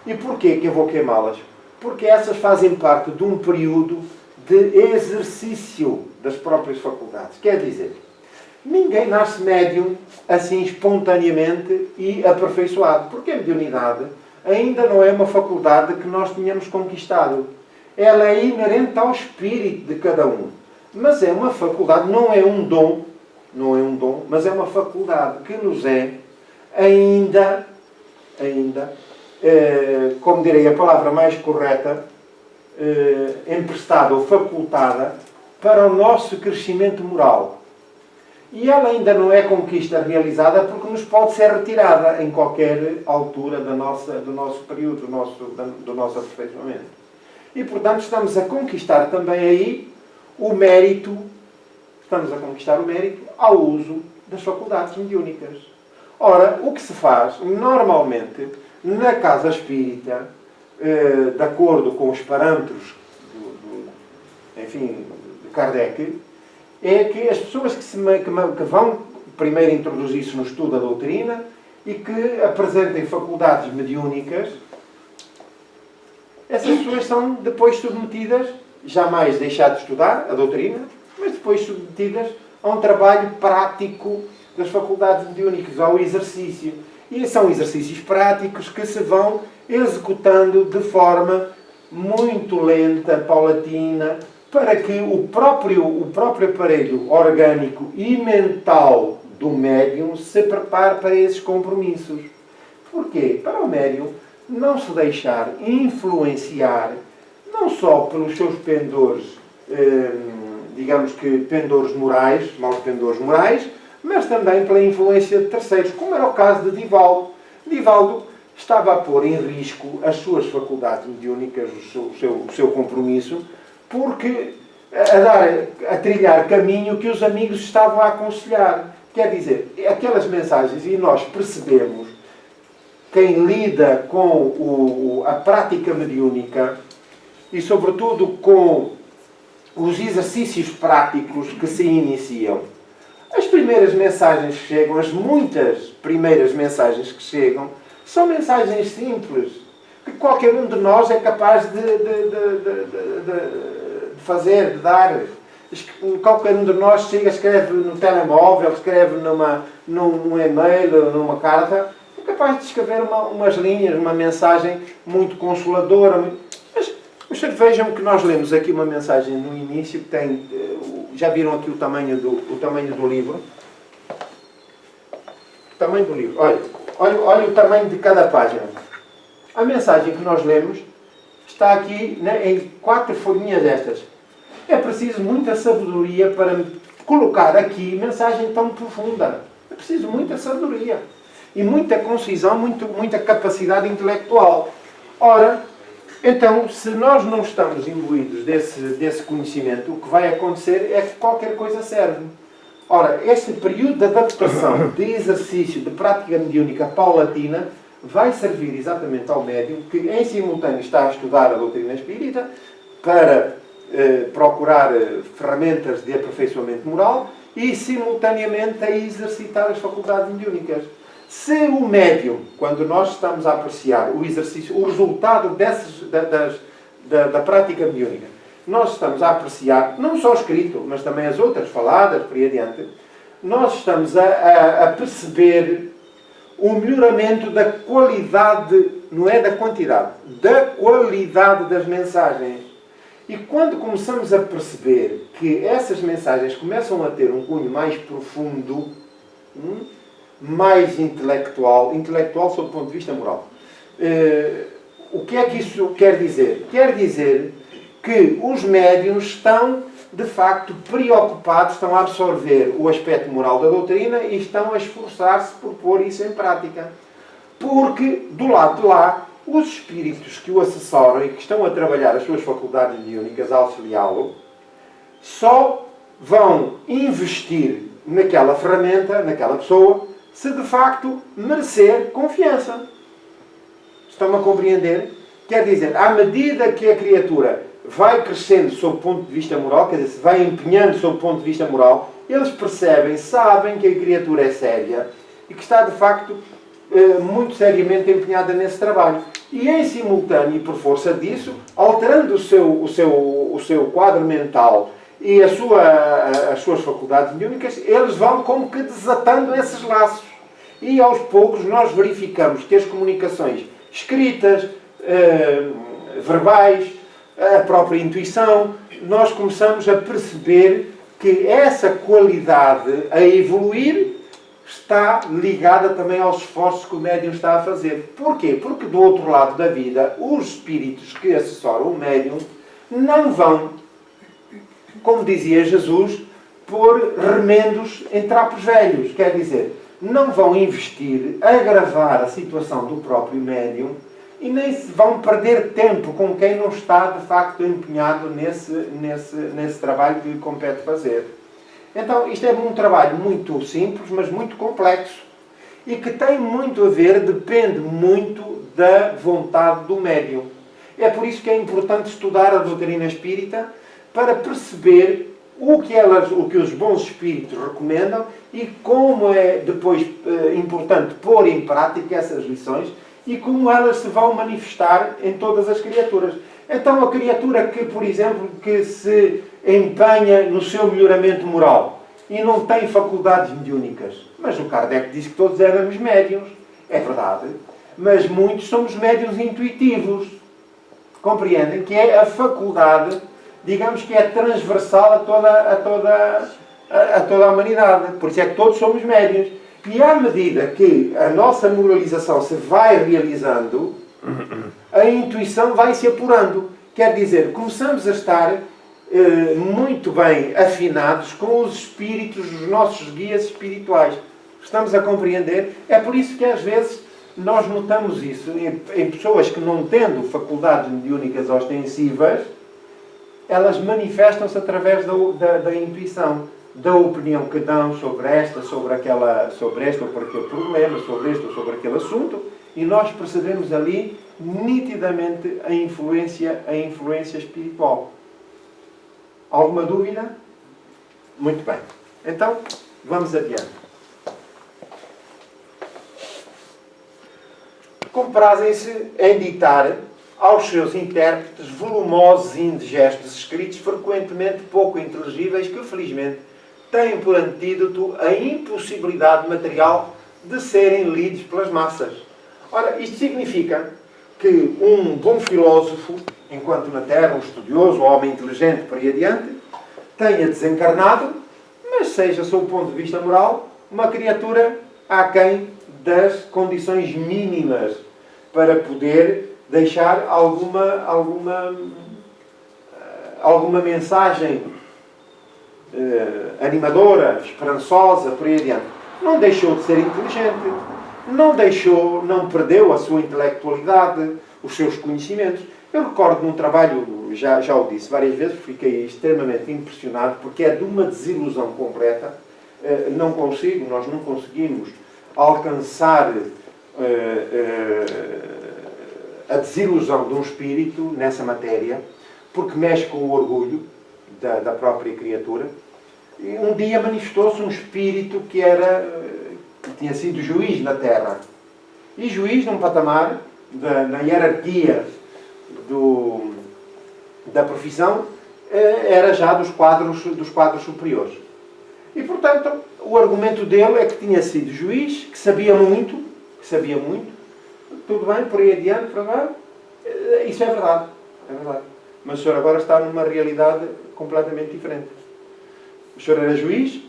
E porquê que eu vou queimá-las? Porque essas fazem parte de um período de exercício das próprias faculdades. Quer dizer, ninguém nasce médium assim espontaneamente e aperfeiçoado. Porque a mediunidade ainda não é uma faculdade que nós tenhamos conquistado. Ela é inerente ao espírito de cada um. Mas é uma faculdade, não é um dom, mas é uma faculdade que nos é ainda, como direi a palavra mais correta, emprestada ou facultada para o nosso crescimento moral. E ela ainda não é conquista realizada porque nos pode ser retirada em qualquer altura do nosso período, do nosso aperfeiçoamento. E, portanto, estamos a conquistar também aí o mérito, ao uso das faculdades mediúnicas. Ora, o que se faz normalmente na casa espírita, de acordo com os parâmetros de Kardec, é que as pessoas que vão primeiro introduzir-se no estudo da doutrina e que apresentem faculdades mediúnicas, essas pessoas são depois submetidas, jamais deixar de estudar a doutrina, mas depois submetidas a um trabalho prático das faculdades mediúnicas, ao exercício. E são exercícios práticos que se vão executando de forma muito lenta, paulatina, para que o próprio aparelho orgânico e mental do médium se prepare para esses compromissos. Porquê? Para o médium não se deixar influenciar, não só pelos seus pendores, digamos que pendores morais, maus pendores morais, mas também pela influência de terceiros, como era o caso de Divaldo. Divaldo estava a pôr em risco as suas faculdades mediúnicas, o seu compromisso, porque a trilhar caminho que os amigos estavam a aconselhar. Quer dizer, aquelas mensagens, e nós percebemos, quem lida com a prática mediúnica e, sobretudo, com os exercícios práticos que se iniciam, as primeiras mensagens que chegam, as muitas primeiras mensagens que chegam, são mensagens simples, que qualquer um de nós é capaz de fazer, de dar. Qualquer um de nós chega, escreve no telemóvel, escreve num e-mail, numa carta, é capaz de escrever umas linhas, uma mensagem muito consoladora. Mas vejam que nós lemos aqui uma mensagem no início que tem... Já viram aqui o tamanho do livro? O tamanho do livro. Olha o tamanho de cada página. A mensagem que nós lemos está aqui, né, em 4 folhinhas estas. É preciso muita sabedoria para colocar aqui mensagem tão profunda. É preciso muita sabedoria. E muita concisão, muita capacidade intelectual. Ora, então, se nós não estamos imbuídos desse conhecimento, o que vai acontecer é que qualquer coisa serve. Ora, este período de adaptação, de exercício, de prática mediúnica paulatina, vai servir exatamente ao médium que, em simultâneo, está a estudar a doutrina espírita para procurar ferramentas de aperfeiçoamento moral e, simultaneamente, a exercitar as faculdades mediúnicas. Se o médium, quando nós estamos a apreciar o exercício, o resultado da prática mediúnica, nós estamos a apreciar, não só o escrito, mas também as outras faladas, por aí adiante, nós estamos a perceber o melhoramento da qualidade, não é da quantidade, da qualidade das mensagens. E quando começamos a perceber que essas mensagens começam a ter um cunho mais profundo, mais intelectual sob o ponto de vista moral. O que é que isso quer dizer? Quer dizer que os médiuns estão, de facto, preocupados, estão a absorver o aspecto moral da doutrina e estão a esforçar-se por pôr isso em prática. Porque, do lado de lá, os espíritos que o assessoram e que estão a trabalhar as suas faculdades mediúnicas a auxiliá-lo, só vão investir naquela ferramenta, naquela pessoa, se de facto merecer confiança. Estão a compreender? Quer dizer, à medida que a criatura vai crescendo sob o ponto de vista moral, quer dizer, se vai empenhando sob o ponto de vista moral, eles percebem, sabem que a criatura é séria e que está de facto muito seriamente empenhada nesse trabalho. E em simultâneo, e por força disso, alterando o seu quadro mental e as suas faculdades mediúnicas, eles vão como que desatando esses laços. E aos poucos nós verificamos que as comunicações escritas, verbais, a própria intuição, nós começamos a perceber que essa qualidade a evoluir está ligada também aos esforços que o médium está a fazer. Porquê? Porque do outro lado da vida, os espíritos que assessoram o médium não vão, como dizia Jesus, pôr remendos em trapos velhos. Quer dizer, não vão investir, agravar a situação do próprio médium e nem se vão perder tempo com quem não está, de facto, empenhado nesse trabalho que lhe compete fazer. Então, isto é um trabalho muito simples, mas muito complexo. E que tem muito a ver, depende muito da vontade do médium. É por isso que é importante estudar a doutrina espírita para perceber o que os bons espíritos recomendam e como é depois importante pôr em prática essas lições e como elas se vão manifestar em todas as criaturas. Então, a criatura que, por exemplo, que se empenha no seu melhoramento moral e não tem faculdades mediúnicas. Mas o Kardec diz que todos éramos médiuns. É verdade. Mas muitos somos médiuns intuitivos. Compreendem? Que é a faculdade, digamos que é transversal a toda a humanidade. Por isso é que todos somos médiuns. E à medida que a nossa moralização se vai realizando, a intuição vai se apurando. Quer dizer, começamos a estar muito bem afinados com os espíritos, os nossos guias espirituais. Estamos a compreender? É por isso que às vezes nós notamos isso em pessoas que, não tendo faculdades mediúnicas ostensivas, elas manifestam-se através da intuição, da opinião que dão sobre esta, sobre este ou por aquele problema, sobre este ou sobre aquele assunto, e nós percebemos ali nitidamente a influência espiritual. Alguma dúvida? Muito bem. Então, vamos adiante. Comprazem-se em ditar aos seus intérpretes volumosos e indigestos escritos, frequentemente pouco inteligíveis, que felizmente têm por antídoto a impossibilidade material de serem lidos pelas massas. Ora, isto significa que um bom filósofo, enquanto na Terra, um estudioso, um homem inteligente por aí adiante, tenha desencarnado, mas seja, sob o ponto de vista moral, uma criatura aquém das condições mínimas para poder deixar alguma mensagem animadora, esperançosa, por aí adiante. Não deixou de ser inteligente, não perdeu a sua intelectualidade, os seus conhecimentos. Eu recordo num trabalho, já o disse várias vezes, fiquei extremamente impressionado, porque é de uma desilusão completa. Nós não conseguimos alcançar a desilusão de um espírito nessa matéria, porque mexe com o orgulho da própria criatura. E um dia manifestou-se um espírito que tinha sido juiz na Terra. E juiz num patamar, na hierarquia da profissão, era já dos quadros superiores. E, portanto, o argumento dele é que tinha sido juiz, que sabia muito, tudo bem, por aí adiante, por agora. Isso é verdade. Mas o senhor agora está numa realidade completamente diferente. O senhor era juiz?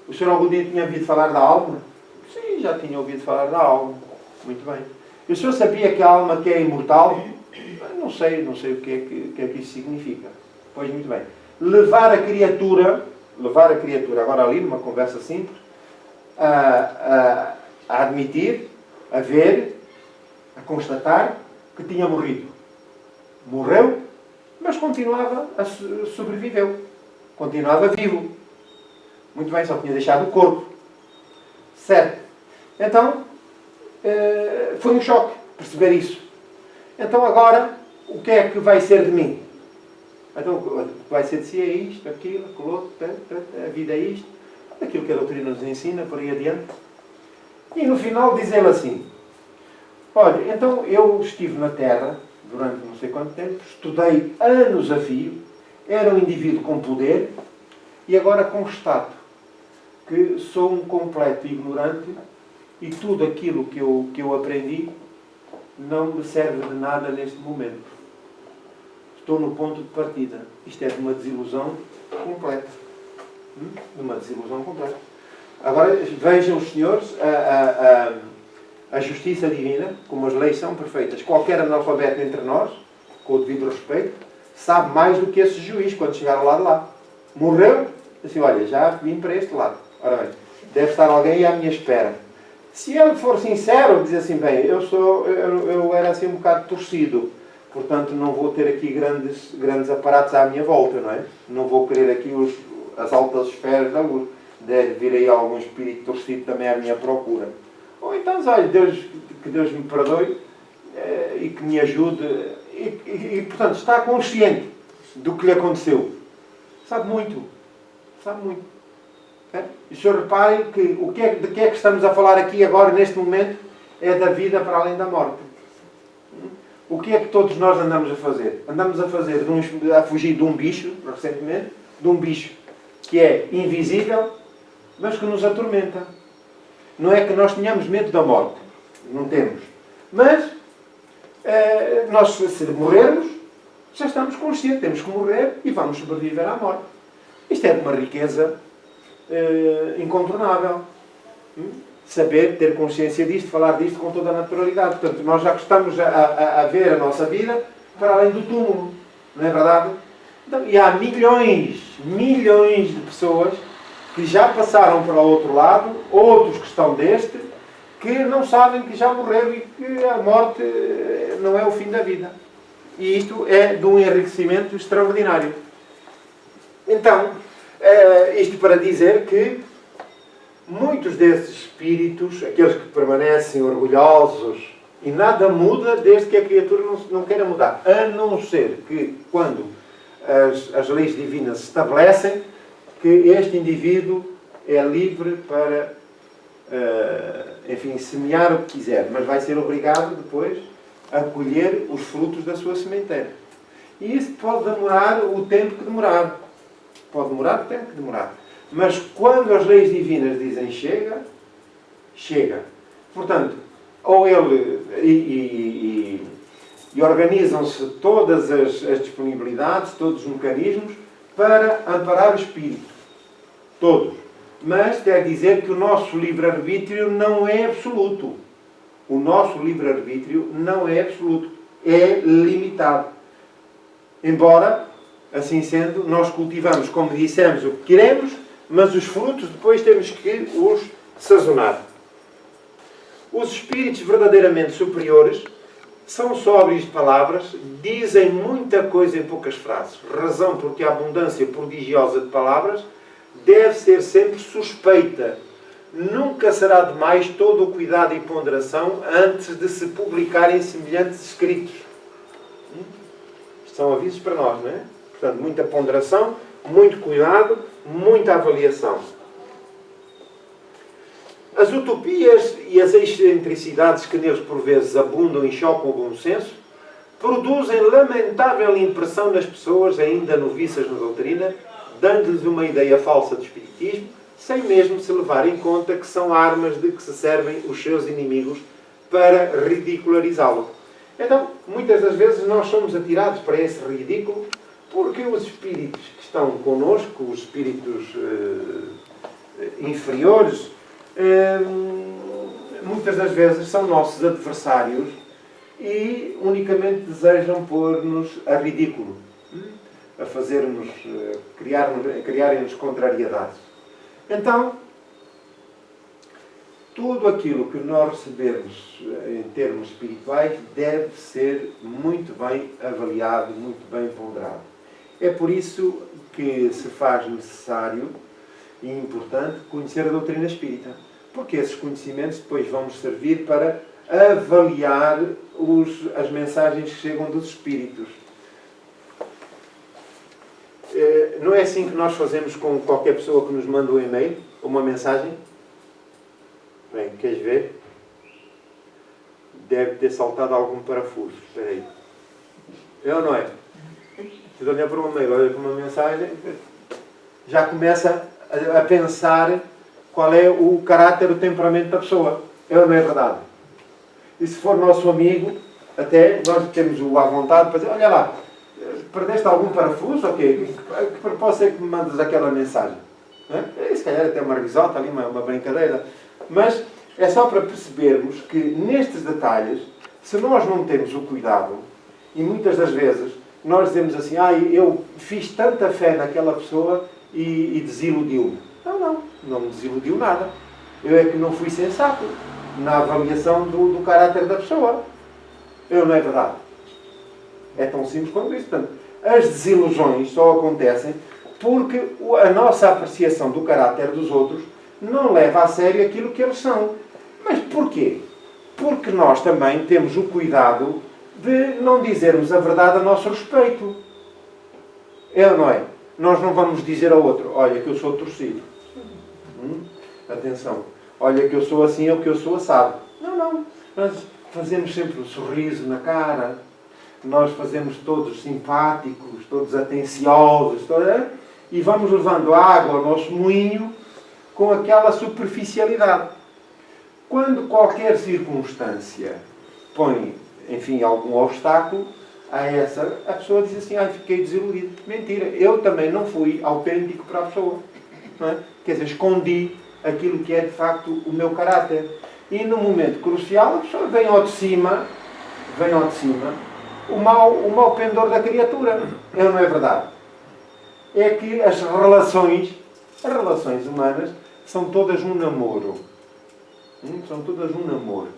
O senhor algum dia tinha ouvido falar da alma? Sim, já tinha ouvido falar da alma. Muito bem. E o senhor sabia que a alma que é imortal? Não sei o que é que isso significa. Pois, muito bem. Levar a criatura, agora ali, numa conversa simples, a admitir, a ver, a constatar que tinha morrido. Morreu, mas sobreviveu. Continuava vivo. Muito bem, só tinha deixado o corpo. Certo. Então, foi um choque perceber isso. Então agora, o que é que vai ser de mim? Então, o que vai ser de si é isto, aquilo, aquilo outro, a vida é isto, aquilo que a doutrina nos ensina, por aí adiante. E no final diz ele assim: olha, então eu estive na Terra durante não sei quanto tempo, estudei anos a fio, era um indivíduo com poder, e agora constato que sou um completo ignorante e tudo aquilo que eu aprendi não me serve de nada neste momento. Estou no ponto de partida. Isto é de uma desilusão completa. Agora vejam os senhores a justiça divina, como as leis são perfeitas. Qualquer analfabeto entre nós, com o devido respeito, sabe mais do que esse juiz quando chegar ao lado de lá. Morreu, assim, olha, já vim para este lado. Ora bem, deve estar alguém à minha espera. Se ele for sincero, diz assim, bem, eu era assim um bocado torcido, portanto não vou ter aqui grandes aparatos à minha volta, não é? Não vou querer aqui as altas esferas da luz. Deve vir aí algum espírito torcido também à minha procura. Ou então, olha, que Deus me perdoe e que me ajude. E, portanto, está consciente do que lhe aconteceu. Sabe muito. E o senhor reparem que de que é que estamos a falar aqui agora, neste momento, é da vida para além da morte. O que é que todos nós andamos a fazer? Andamos a fugir de um bicho, recentemente, de um bicho que é invisível, mas que nos atormenta. Não é que nós tenhamos medo da morte. Não temos. Mas Nós, se morrermos, já estamos conscientes, temos que morrer e vamos sobreviver à morte. Isto é de uma riqueza incontornável. Saber, ter consciência disto, falar disto com toda a naturalidade. Portanto, nós já estamos a ver a nossa vida para além do túmulo. Não é verdade? Então, e há milhões de pessoas que já passaram para o outro lado, outros que estão deste, que não sabem que já morreram e que a morte não é o fim da vida. E isto é de um enriquecimento extraordinário. Então, isto para dizer que muitos desses espíritos, aqueles que permanecem orgulhosos, e nada muda desde que a criatura não queira mudar, a não ser que, quando as leis divinas se estabelecem, que este indivíduo é livre para, enfim, semear o que quiser, mas vai ser obrigado depois a colher os frutos da sua sementeira. E isso pode demorar o tempo que demorar. Pode demorar o tempo que demorar. Mas quando as leis divinas dizem chega, chega. Portanto, ou ele e organizam-se todas as disponibilidades, todos os mecanismos para amparar o espírito. Todos. Mas quer dizer que o nosso livre-arbítrio não é absoluto. O nosso livre-arbítrio não é absoluto. É limitado. Embora, assim sendo, nós cultivamos, como dissemos, o que queremos, mas os frutos depois temos que os sazonar. Os espíritos verdadeiramente superiores são sóbrios de palavras, dizem muita coisa em poucas frases. Razão porque a abundância prodigiosa de palavras deve ser sempre suspeita. Nunca será demais todo o cuidado e ponderação antes de se publicarem semelhantes escritos. Isto são avisos para nós, não é? Portanto, muita ponderação, muito cuidado, muita avaliação. As utopias e as excentricidades que neles por vezes abundam e chocam o bom senso produzem lamentável impressão nas pessoas ainda noviças na doutrina, dando-lhes uma ideia falsa do espiritismo, sem mesmo se levar em conta que são armas de que se servem os seus inimigos para ridicularizá-lo. Então, muitas das vezes nós somos atirados para esse ridículo porque os espíritos que estão connosco, os espíritos inferiores, muitas das vezes são nossos adversários e unicamente desejam pôr-nos a ridículo, a fazer-nos, criarem-nos contrariedades. Então, tudo aquilo que nós recebemos em termos espirituais deve ser muito bem avaliado, muito bem ponderado. É por isso que se faz necessário e importante conhecer a doutrina espírita, porque esses conhecimentos depois vão nos servir para avaliar as mensagens que chegam dos espíritos. Não é assim que nós fazemos com qualquer pessoa que nos manda um e-mail, uma mensagem? Bem, queres ver? Deve ter saltado algum parafuso. Espera aí. É ou não é? Se olhar para um e-mail, olha para uma mensagem, já começa a pensar qual é o caráter, o temperamento da pessoa. É ou não é verdade? E se for nosso amigo, até nós temos o à vontade para dizer, olha lá, perdeste algum parafuso? Ok, que propósito é que me mandas aquela mensagem? Se calhar até uma risota ali, uma brincadeira. Mas é só para percebermos que nestes detalhes, se nós não temos o cuidado, e muitas das vezes nós dizemos assim, eu fiz tanta fé naquela pessoa e desiludiu-me. Não me desiludiu nada. Eu é que não fui sensato na avaliação do caráter da pessoa. Não é verdade? É tão simples quanto isso. Portanto, as desilusões só acontecem porque a nossa apreciação do caráter dos outros não leva a sério aquilo que eles são. Mas porquê? Porque nós também temos o cuidado de não dizermos a verdade a nosso respeito. É ou não é? Nós não vamos dizer ao outro, olha que eu sou torcido. Atenção. Olha que eu sou assim ou que eu sou assado. Não. Nós fazemos sempre um sorriso na cara. Nós fazemos todos simpáticos, todos atenciosos. E vamos levando água ao nosso moinho com aquela superficialidade. Quando qualquer circunstância põe enfim, algum obstáculo a essa, a pessoa diz assim, fiquei desiludido. Mentira, eu também não fui autêntico para a pessoa. Não é? Quer dizer, escondi aquilo que é de facto o meu caráter. E no momento crucial a pessoa vem ao de cima o mau pendor da criatura. Não é verdade? É que as relações humanas são todas um namoro. São todas um namoro.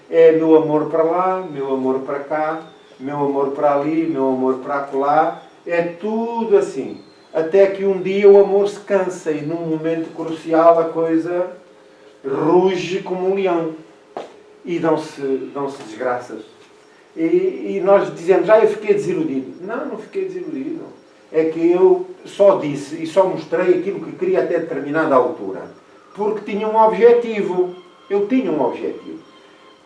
É meu amor para lá, meu amor para cá, meu amor para ali, meu amor para acolá. É tudo assim. Até que um dia o amor se cansa e num momento crucial a coisa ruge como um leão. E dão-se desgraças. E nós dizemos, eu fiquei desiludido. Não fiquei desiludido. É que eu só disse e só mostrei aquilo que queria até determinada altura. Porque tinha um objetivo. Eu tinha um objetivo.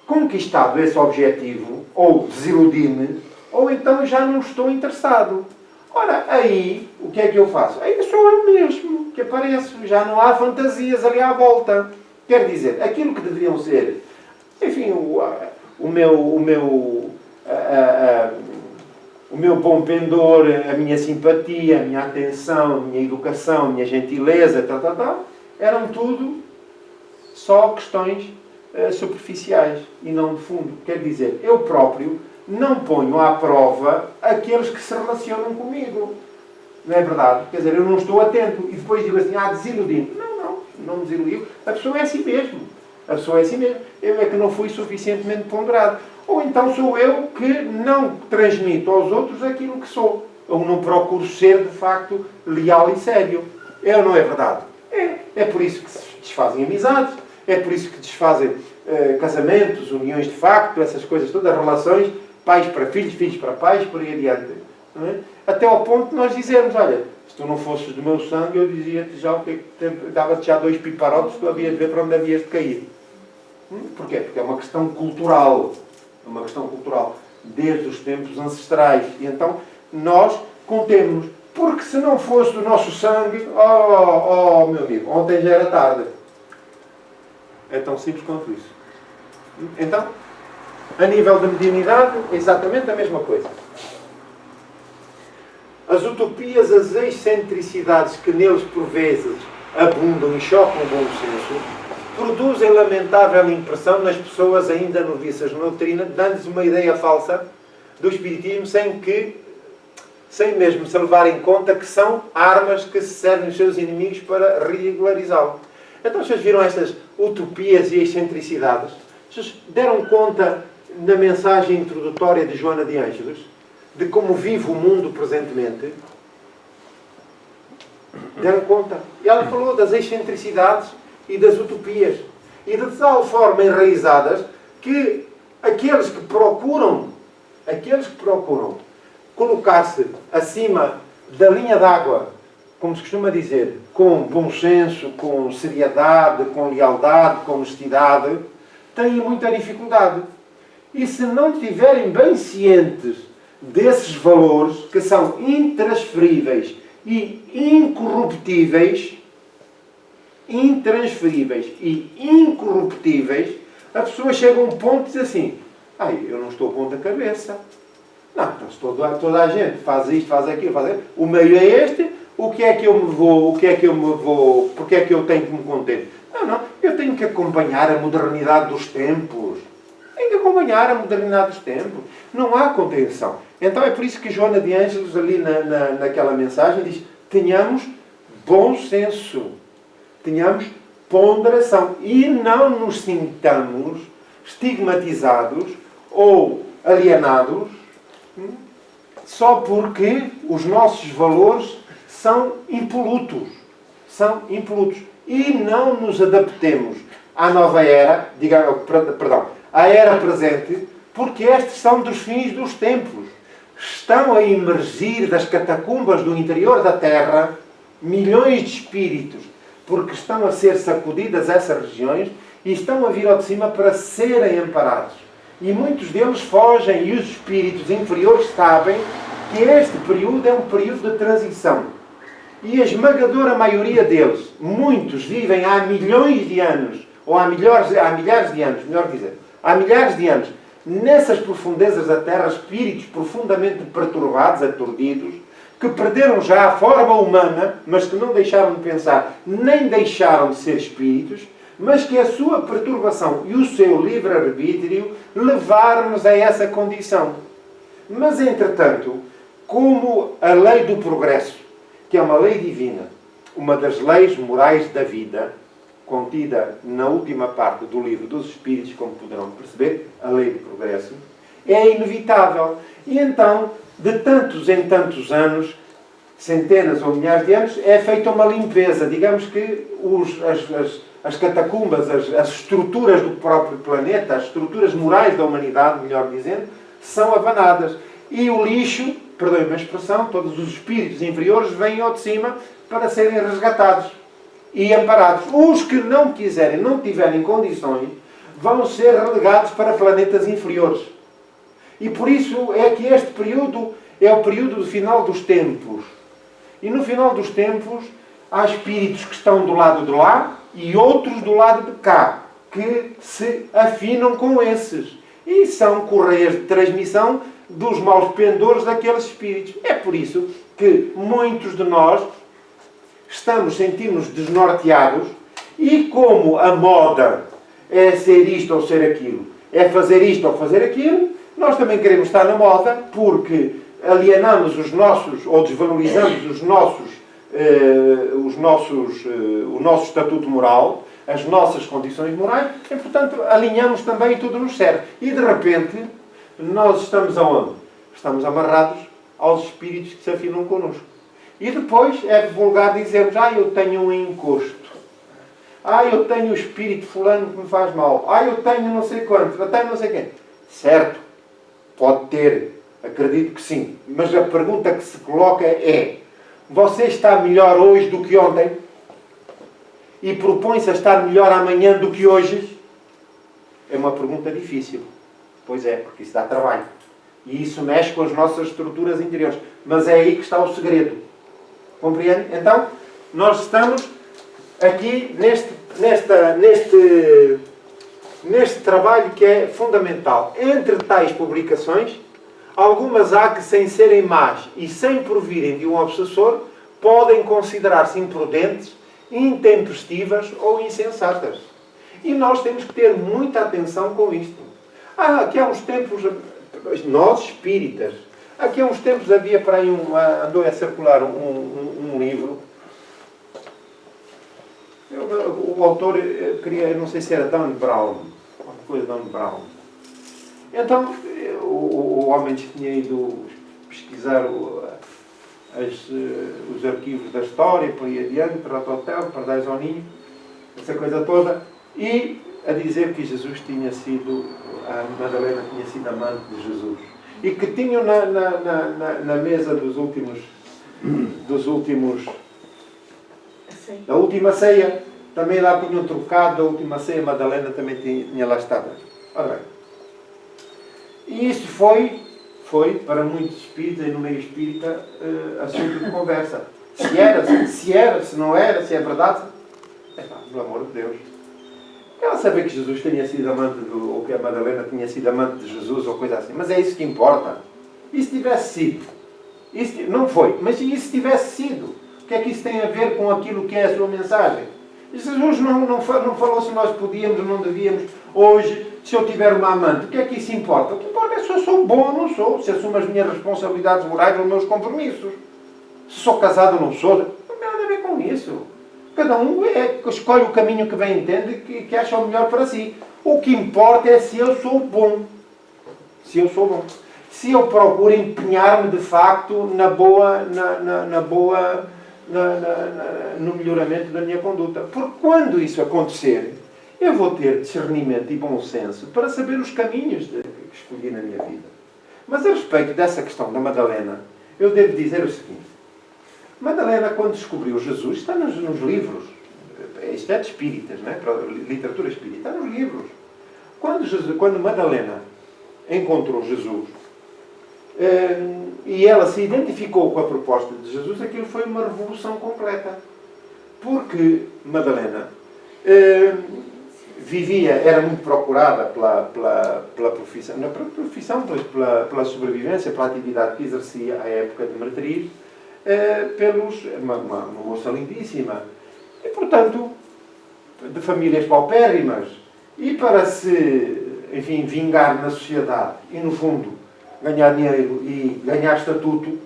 Conquistado esse objetivo, ou desiludi-me, ou então já não estou interessado. Ora, aí, o que é que eu faço? Aí sou eu mesmo que apareço. Já não há fantasias ali à volta. Quer dizer, aquilo que deveriam ser, enfim, o meu bom pendor, a minha simpatia, a minha atenção, a minha educação, a minha gentileza, eram tudo só questões superficiais e não de fundo. Quer dizer, eu próprio não ponho à prova aqueles que se relacionam comigo. Não é verdade? Quer dizer, eu não estou atento e depois digo assim, desiludi-me. Não me desiludiu. A pessoa é assim mesmo. A pessoa é assim mesmo. Eu é que não fui suficientemente ponderado. Ou então sou eu que não transmito aos outros aquilo que sou. Ou não procuro ser, de facto, leal e sério. Não é verdade? É por isso que se desfazem amizades. É por isso que desfazem casamentos, uniões de facto, essas coisas todas, relações, pais para filhos, filhos para pais, por aí adiante. Não é? Até ao ponto de nós dizermos, olha, se tu não fosses do meu sangue, eu dizia-te já o que dava-te já 2 piparotes, tu havias de ver para onde havias de cair. Porquê? Porque é uma questão cultural. É uma questão cultural. Desde os tempos ancestrais. E então, nós contemos-nos. Porque se não fosse do nosso sangue, meu amigo, ontem já era tarde. É tão simples quanto isso. Então, a nível da mediunidade, é exatamente a mesma coisa. As utopias, as excentricidades que neles por vezes abundam e chocam o bom senso, produzem lamentável impressão nas pessoas ainda noviças na doutrina, dando-lhes uma ideia falsa do espiritismo sem mesmo se levar em conta que são armas que se servem os seus inimigos para regularizá-lo. Então vocês viram estas utopias e excentricidades? Vocês deram conta na mensagem introdutória de Joana de Ângeles de como vive o mundo presentemente? Deram conta? E ela falou das excentricidades e das utopias. E de tal forma enraizadas que aqueles que procuram colocar-se acima da linha d'água, como se costuma dizer, com bom senso, com seriedade, com lealdade, com honestidade, têm muita dificuldade. E se não estiverem bem cientes desses valores, que são intransferíveis e incorruptíveis, a pessoa chega a um ponto e diz assim, eu não estou a ponta cabeça. Não, então toda a gente faz isto, faz aquilo, o meio é este, porque é que eu tenho que me conter? Não, eu tenho que acompanhar a modernidade dos tempos. Não há contenção. Então é por isso que Joana de Ângeles, ali naquela mensagem, diz, tenhamos bom senso, tenhamos ponderação e não nos sintamos estigmatizados ou alienados só porque os nossos valores são impolutos. E não nos adaptemos à nova era, à era presente, porque estes são dos fins dos tempos. Estão a emergir das catacumbas do interior da Terra milhões de espíritos, porque estão a ser sacudidas essas regiões e estão a vir ao de cima para serem amparados. E muitos deles fogem, e os espíritos inferiores sabem que este período é um período de transição. E a esmagadora maioria deles, muitos vivem há milhões de anos, ou há milhares de anos, melhor dizer, há milhares de anos, nessas profundezas da terra, espíritos profundamente perturbados, aturdidos, que perderam já a forma humana, mas que não deixaram de pensar, nem deixaram de ser espíritos, mas que a sua perturbação e o seu livre-arbítrio levaram-nos a essa condição. Mas, entretanto, como a lei do progresso, que é uma lei divina, uma das leis morais da vida, contida na última parte do livro dos Espíritos, como poderão perceber, a lei do progresso, é inevitável. E então, de tantos em tantos anos, centenas ou milhares de anos, é feita uma limpeza. Digamos que as catacumbas, as estruturas do próprio planeta, as estruturas morais da humanidade, melhor dizendo, são abanadas. E o lixo, perdoem-me a expressão, todos os espíritos inferiores vêm ao de cima para serem resgatados e amparados. Os que não quiserem, não tiverem condições, vão ser relegados para planetas inferiores. E por isso é que este período é o período do final dos tempos. E no final dos tempos há espíritos que estão do lado de lá e outros do lado de cá, que se afinam com esses. E são correias de transmissão dos maus pendores daqueles espíritos. É por isso que muitos de nós sentimos desnorteados, e como a moda é ser isto ou ser aquilo, é fazer isto ou fazer aquilo, nós também queremos estar na moda, porque alienamos os nossos, ou desvalorizamos o nosso estatuto moral, as nossas condições morais, e portanto alinhamos também e tudo nos serve. E de repente, nós estamos aonde? Estamos amarrados aos espíritos que se afinam connosco. E depois é vulgar dizermos, eu tenho um encosto. Eu tenho o espírito fulano que me faz mal. Eu tenho não sei quantos, eu tenho não sei quem. Certo, pode ter, acredito que sim. Mas a pergunta que se coloca é, você está melhor hoje do que ontem? E propõe-se a estar melhor amanhã do que hoje? É uma pergunta difícil. Pois é, porque isso dá trabalho. E isso mexe com as nossas estruturas interiores. Mas é aí que está o segredo. Compreende? Então, nós estamos aqui neste trabalho que é fundamental. Entre tais publicações, algumas há que, sem serem más e sem provirem de um obsessor, podem considerar-se imprudentes, intempestivas ou insensatas. E nós temos que ter muita atenção com isto. Aqui há uns tempos, nós espíritas, aqui há uns tempos havia para aí andou a circular um livro. O autor queria, não sei se era Dan Brown, alguma coisa Dan Brown. Então, o homem tinha ido pesquisar os arquivos da história, por aí adiante, para o hotel, para dar ao ninho, essa coisa toda, e a dizer que Jesus tinha sido, a Madalena tinha sido amante de Jesus. E que tinham na mesa da última ceia, também lá tinham trocado, da última ceia, Madalena também tinha lá estado. Ora bem. E isso foi para muitos espíritas e no meio espírita assunto de conversa. Se não era, se é verdade. Pelo amor de Deus. Ela sabia que Jesus tinha sido amante, ou que a Madalena tinha sido amante de Jesus, ou coisa assim. Mas é isso que importa. E se tivesse sido? Não foi. Mas e se tivesse sido? O que é que isso tem a ver com aquilo que é a sua mensagem? Jesus não falou se nós podíamos ou não devíamos. Hoje, se eu tiver uma amante, o que é que isso importa? O que importa é se eu sou bom ou não sou. Se assumo as minhas responsabilidades morais ou os meus compromissos. Se sou casado ou não sou. Não tem nada a ver com isso. Cada um escolhe o caminho que bem entende e que acha o melhor para si. O que importa é se eu sou bom. Se eu sou bom. Se eu procuro empenhar-me de facto no melhoramento da minha conduta. Porque quando isso acontecer, eu vou ter discernimento e bom senso para saber os caminhos que escolhi na minha vida. Mas a respeito dessa questão da Madalena, eu devo dizer o seguinte. Madalena, quando descobriu Jesus, está nos livros. Isto é de espíritas, não é? Para a literatura espírita. Está nos livros. Quando Madalena encontrou Jesus e ela se identificou com a proposta de Jesus, aquilo foi uma revolução completa. Porque Madalena era muito procurada pela profissão, não pela profissão, mas pela sobrevivência, pela atividade que exercia à época de meretriz, uma moça lindíssima. E, portanto, de famílias paupérrimas. E para se, enfim, vingar na sociedade e, no fundo, ganhar dinheiro e ganhar estatuto,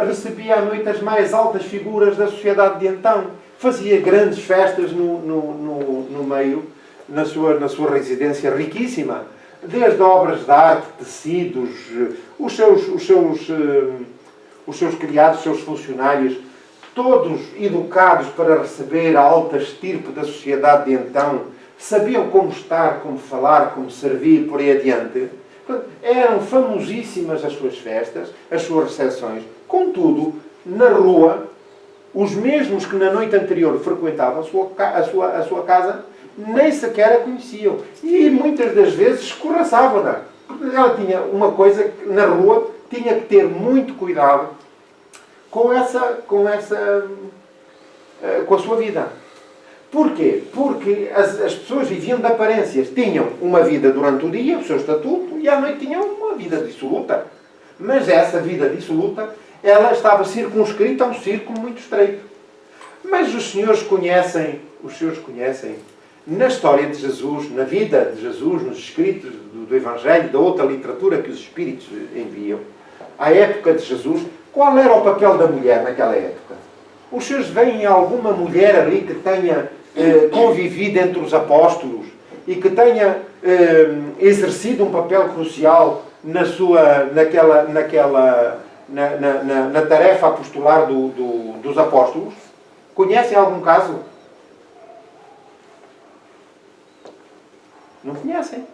recebia à noite as mais altas figuras da sociedade de então. Fazia grandes festas no meio, na sua residência riquíssima, desde obras de arte, tecidos, os seus criados, os seus funcionários, todos educados para receber a alta estirpe da sociedade de então, sabiam como estar, como falar, como servir, por aí adiante. Eram famosíssimas as suas festas, as suas recepções. Contudo, na rua, os mesmos que na noite anterior frequentavam a sua casa, nem sequer a conheciam. E muitas das vezes escorraçavam-na. Porque ela tinha uma coisa que na rua tinha que ter muito cuidado com a sua vida. Porquê? Porque as pessoas viviam de aparências. Tinham uma vida durante o dia, o seu estatuto, e à noite tinham uma vida dissoluta. Mas essa vida dissoluta, ela estava circunscrita a um círculo muito estreito. Mas os senhores conhecem, na história de Jesus, na vida de Jesus, nos escritos do Evangelho, da outra literatura que os Espíritos enviam, à época de Jesus, qual era o papel da mulher naquela época? Os senhores veem alguma mulher ali que tenha convivido entre os apóstolos e que tenha exercido um papel crucial na tarefa apostolar dos apóstolos? Conhecem algum caso? Não conhecem.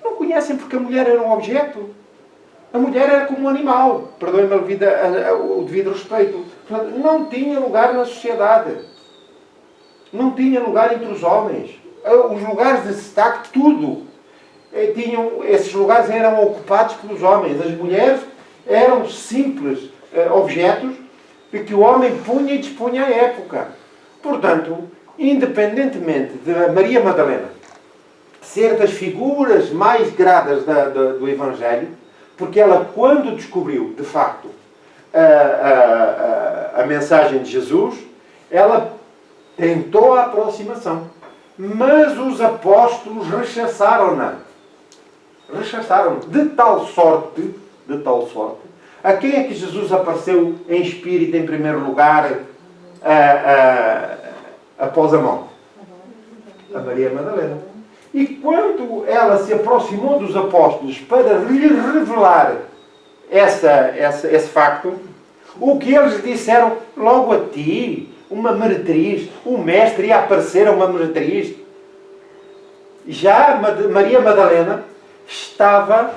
Não conhecem porque a mulher era um objeto. A mulher era como um animal. Perdoem-me o devido respeito. Não tinha lugar na sociedade. Não tinha lugar entre os homens. Os lugares de destaque, tudo. Esses lugares eram ocupados pelos homens. As mulheres eram simples objetos de que o homem punha e dispunha à época. Portanto, independentemente de Maria Madalena ser das figuras mais gradas do Evangelho, porque ela, quando descobriu, de facto, a mensagem de Jesus, ela tentou a aproximação. Mas os apóstolos rechaçaram-na. Rechaçaram de tal sorte, a quem é que Jesus apareceu em espírito em primeiro lugar após a morte? A Maria Madalena. E quando ela se aproximou dos apóstolos para lhe revelar esse facto, o que eles disseram, logo a ti, uma meretriz, o mestre ia aparecer a uma meretriz. Já Maria Madalena estava,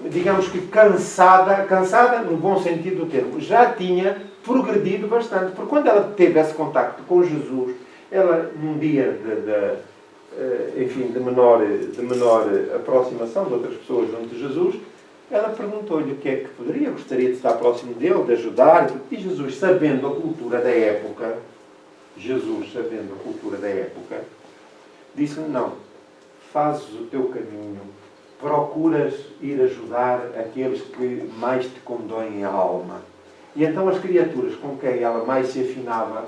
digamos que cansada no bom sentido do termo, já tinha progredido bastante, porque quando ela teve esse contacto com Jesus, ela num dia de menor aproximação de outras pessoas junto de Jesus, ela perguntou-lhe o que é que gostaria de estar próximo dele, de ajudar, e Jesus, sabendo a cultura da época, disse-lhe, não, fazes o teu caminho, procuras ir ajudar aqueles que mais te condoem a alma. E então as criaturas com quem ela mais se afinava,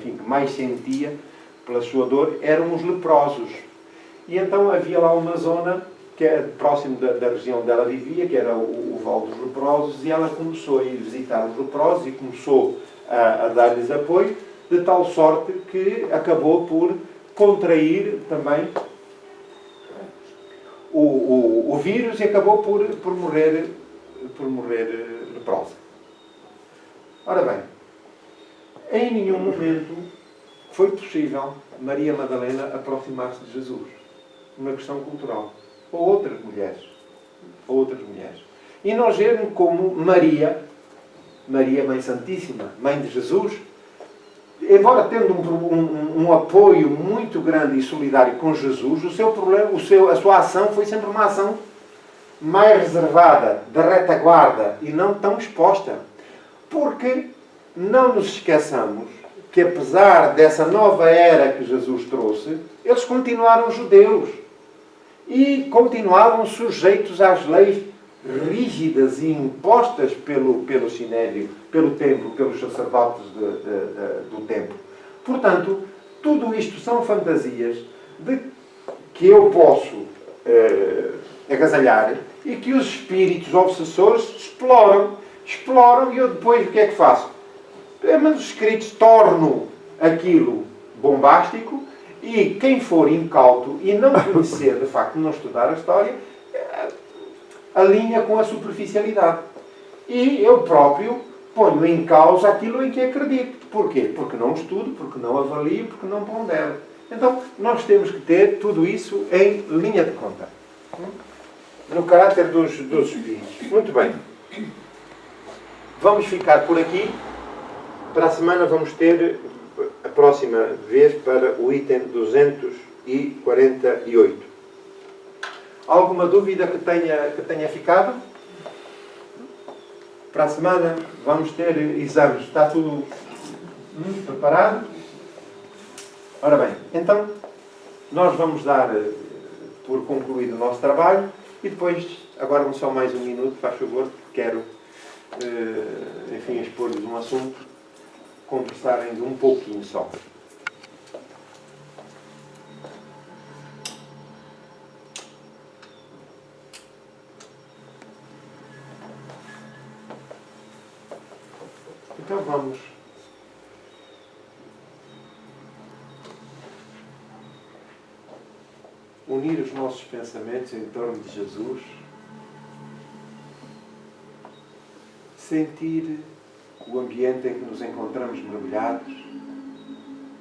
que mais sentia pela sua dor, eram os leprosos. E então havia lá uma zona que é próximo da região onde ela vivia, que era o Vale dos Leprosos, e ela começou a ir visitar os leprosos e começou a dar-lhes apoio, de tal sorte que acabou por contrair também o vírus e acabou por morrer leprosa. Ora bem, em nenhum momento foi possível Maria Madalena aproximar-se de Jesus. Uma questão cultural. Ou outras mulheres. E nós vemos como Maria, Mãe Santíssima, Mãe de Jesus, embora tendo um apoio muito grande e solidário com Jesus, a sua ação foi sempre uma ação mais reservada, de retaguarda e não tão exposta. Porque não nos esqueçamos que apesar dessa nova era que Jesus trouxe, eles continuaram judeus e continuavam sujeitos às leis rígidas e impostas pelo Sinédrio, pelo templo, pelos sacerdotes do templo. Portanto, tudo isto são fantasias que eu posso agasalhar e que os espíritos obsessores exploram e eu depois o que é que faço? Mas os escritos tornam aquilo bombástico e quem for incauto e não conhecer, de facto, não estudar a história, alinha com a superficialidade. E eu próprio ponho em causa aquilo em que acredito. Porquê? Porque não estudo, porque não avalio, porque não pondero. Então, nós temos que ter tudo isso em linha de conta. No caráter dos espíritos. Muito bem. Vamos ficar por aqui. Para a semana vamos ter a próxima vez para o item 248. Alguma dúvida que tenha ficado? Para a semana vamos ter exames. Está tudo preparado? Ora bem, então nós vamos dar por concluído o nosso trabalho e depois, agora só mais um minuto, faz favor, quero enfim, expor-lhes um assunto, conversarem de um pouquinho só. Então vamos unir os nossos pensamentos em torno de Jesus, sentir o ambiente em que nos encontramos mergulhados,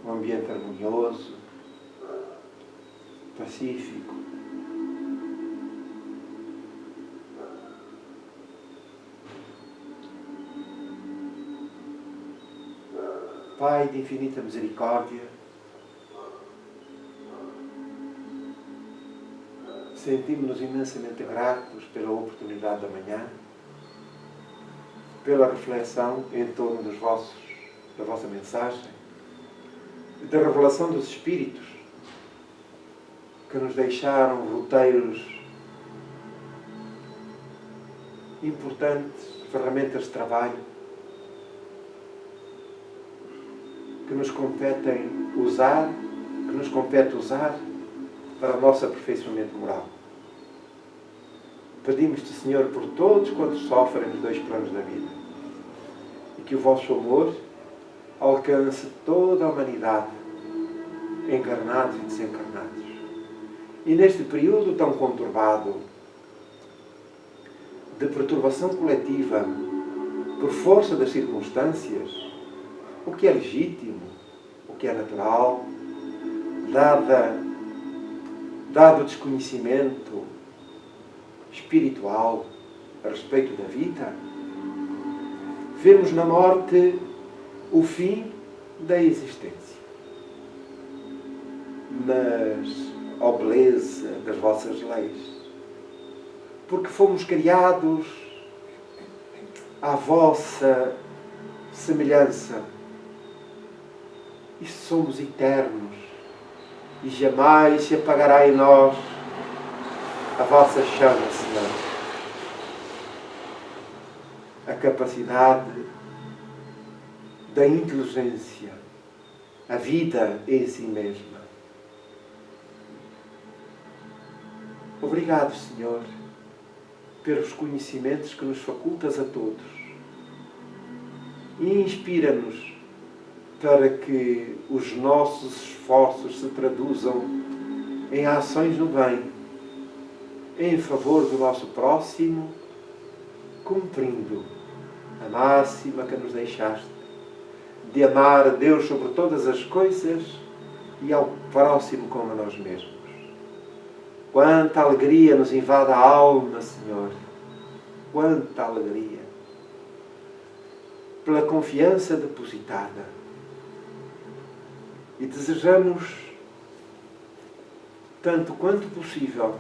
um ambiente harmonioso, pacífico. Pai de infinita misericórdia, sentimos-nos imensamente gratos pela oportunidade da manhã, pela reflexão em torno da vossa mensagem, da revelação dos Espíritos, que nos deixaram roteiros importantes, ferramentas de trabalho, que nos compete usar para o nosso aperfeiçoamento moral. Pedimos-te, Senhor, por todos quantos sofrem nos dois planos da vida, e que o vosso amor alcance toda a humanidade, encarnados e desencarnados. E neste período tão conturbado de perturbação coletiva por força das circunstâncias, o que é legítimo, o que é natural, dado o desconhecimento espiritual a respeito da vida, vemos na morte o fim da existência. Mas, ó beleza das vossas leis, porque fomos criados à vossa semelhança, e somos eternos, e jamais se apagará em nós a vossa chama, Senhor. A capacidade da inteligência, a vida em si mesma. Obrigado, Senhor, pelos conhecimentos que nos facultas a todos, e inspira-nos para que os nossos esforços se traduzam em ações no bem, em favor do nosso próximo, cumprindo a máxima que nos deixaste, de amar a Deus sobre todas as coisas e ao próximo como a nós mesmos. Quanta alegria nos invade a alma, Senhor! Quanta alegria! Pela confiança depositada. E desejamos, tanto quanto possível,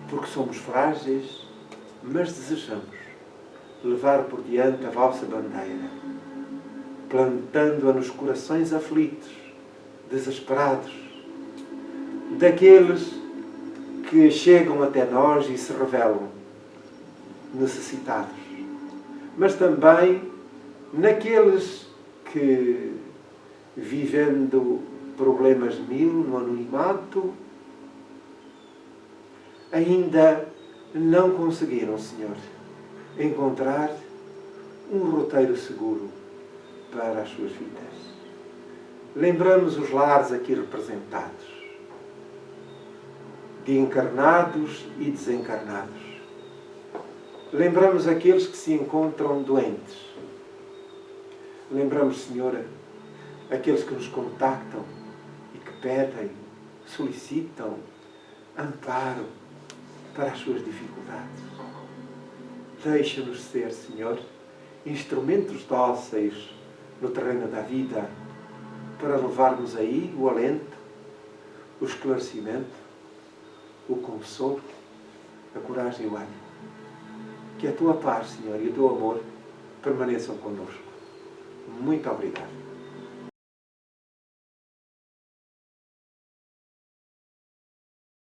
porque somos frágeis, mas desejamos levar por diante a vossa bandeira, plantando-a nos corações aflitos, desesperados, daqueles que chegam até nós e se revelam necessitados, mas também naqueles que, vivendo problemas mil no anonimato, ainda não conseguiram, Senhor, encontrar um roteiro seguro para as suas vidas. Lembramos os lares aqui representados, de encarnados e desencarnados. Lembramos aqueles que se encontram doentes. Lembramos, Senhora, aqueles que nos contactam e que pedem, solicitam amparo para as suas dificuldades. Deixa-nos ser, Senhor, instrumentos dóceis no terreno da vida para levarmos aí o alento, o esclarecimento, o consolo, a coragem e o ânimo. Que a tua paz, Senhor, e o teu amor permaneçam connosco. Muito obrigado.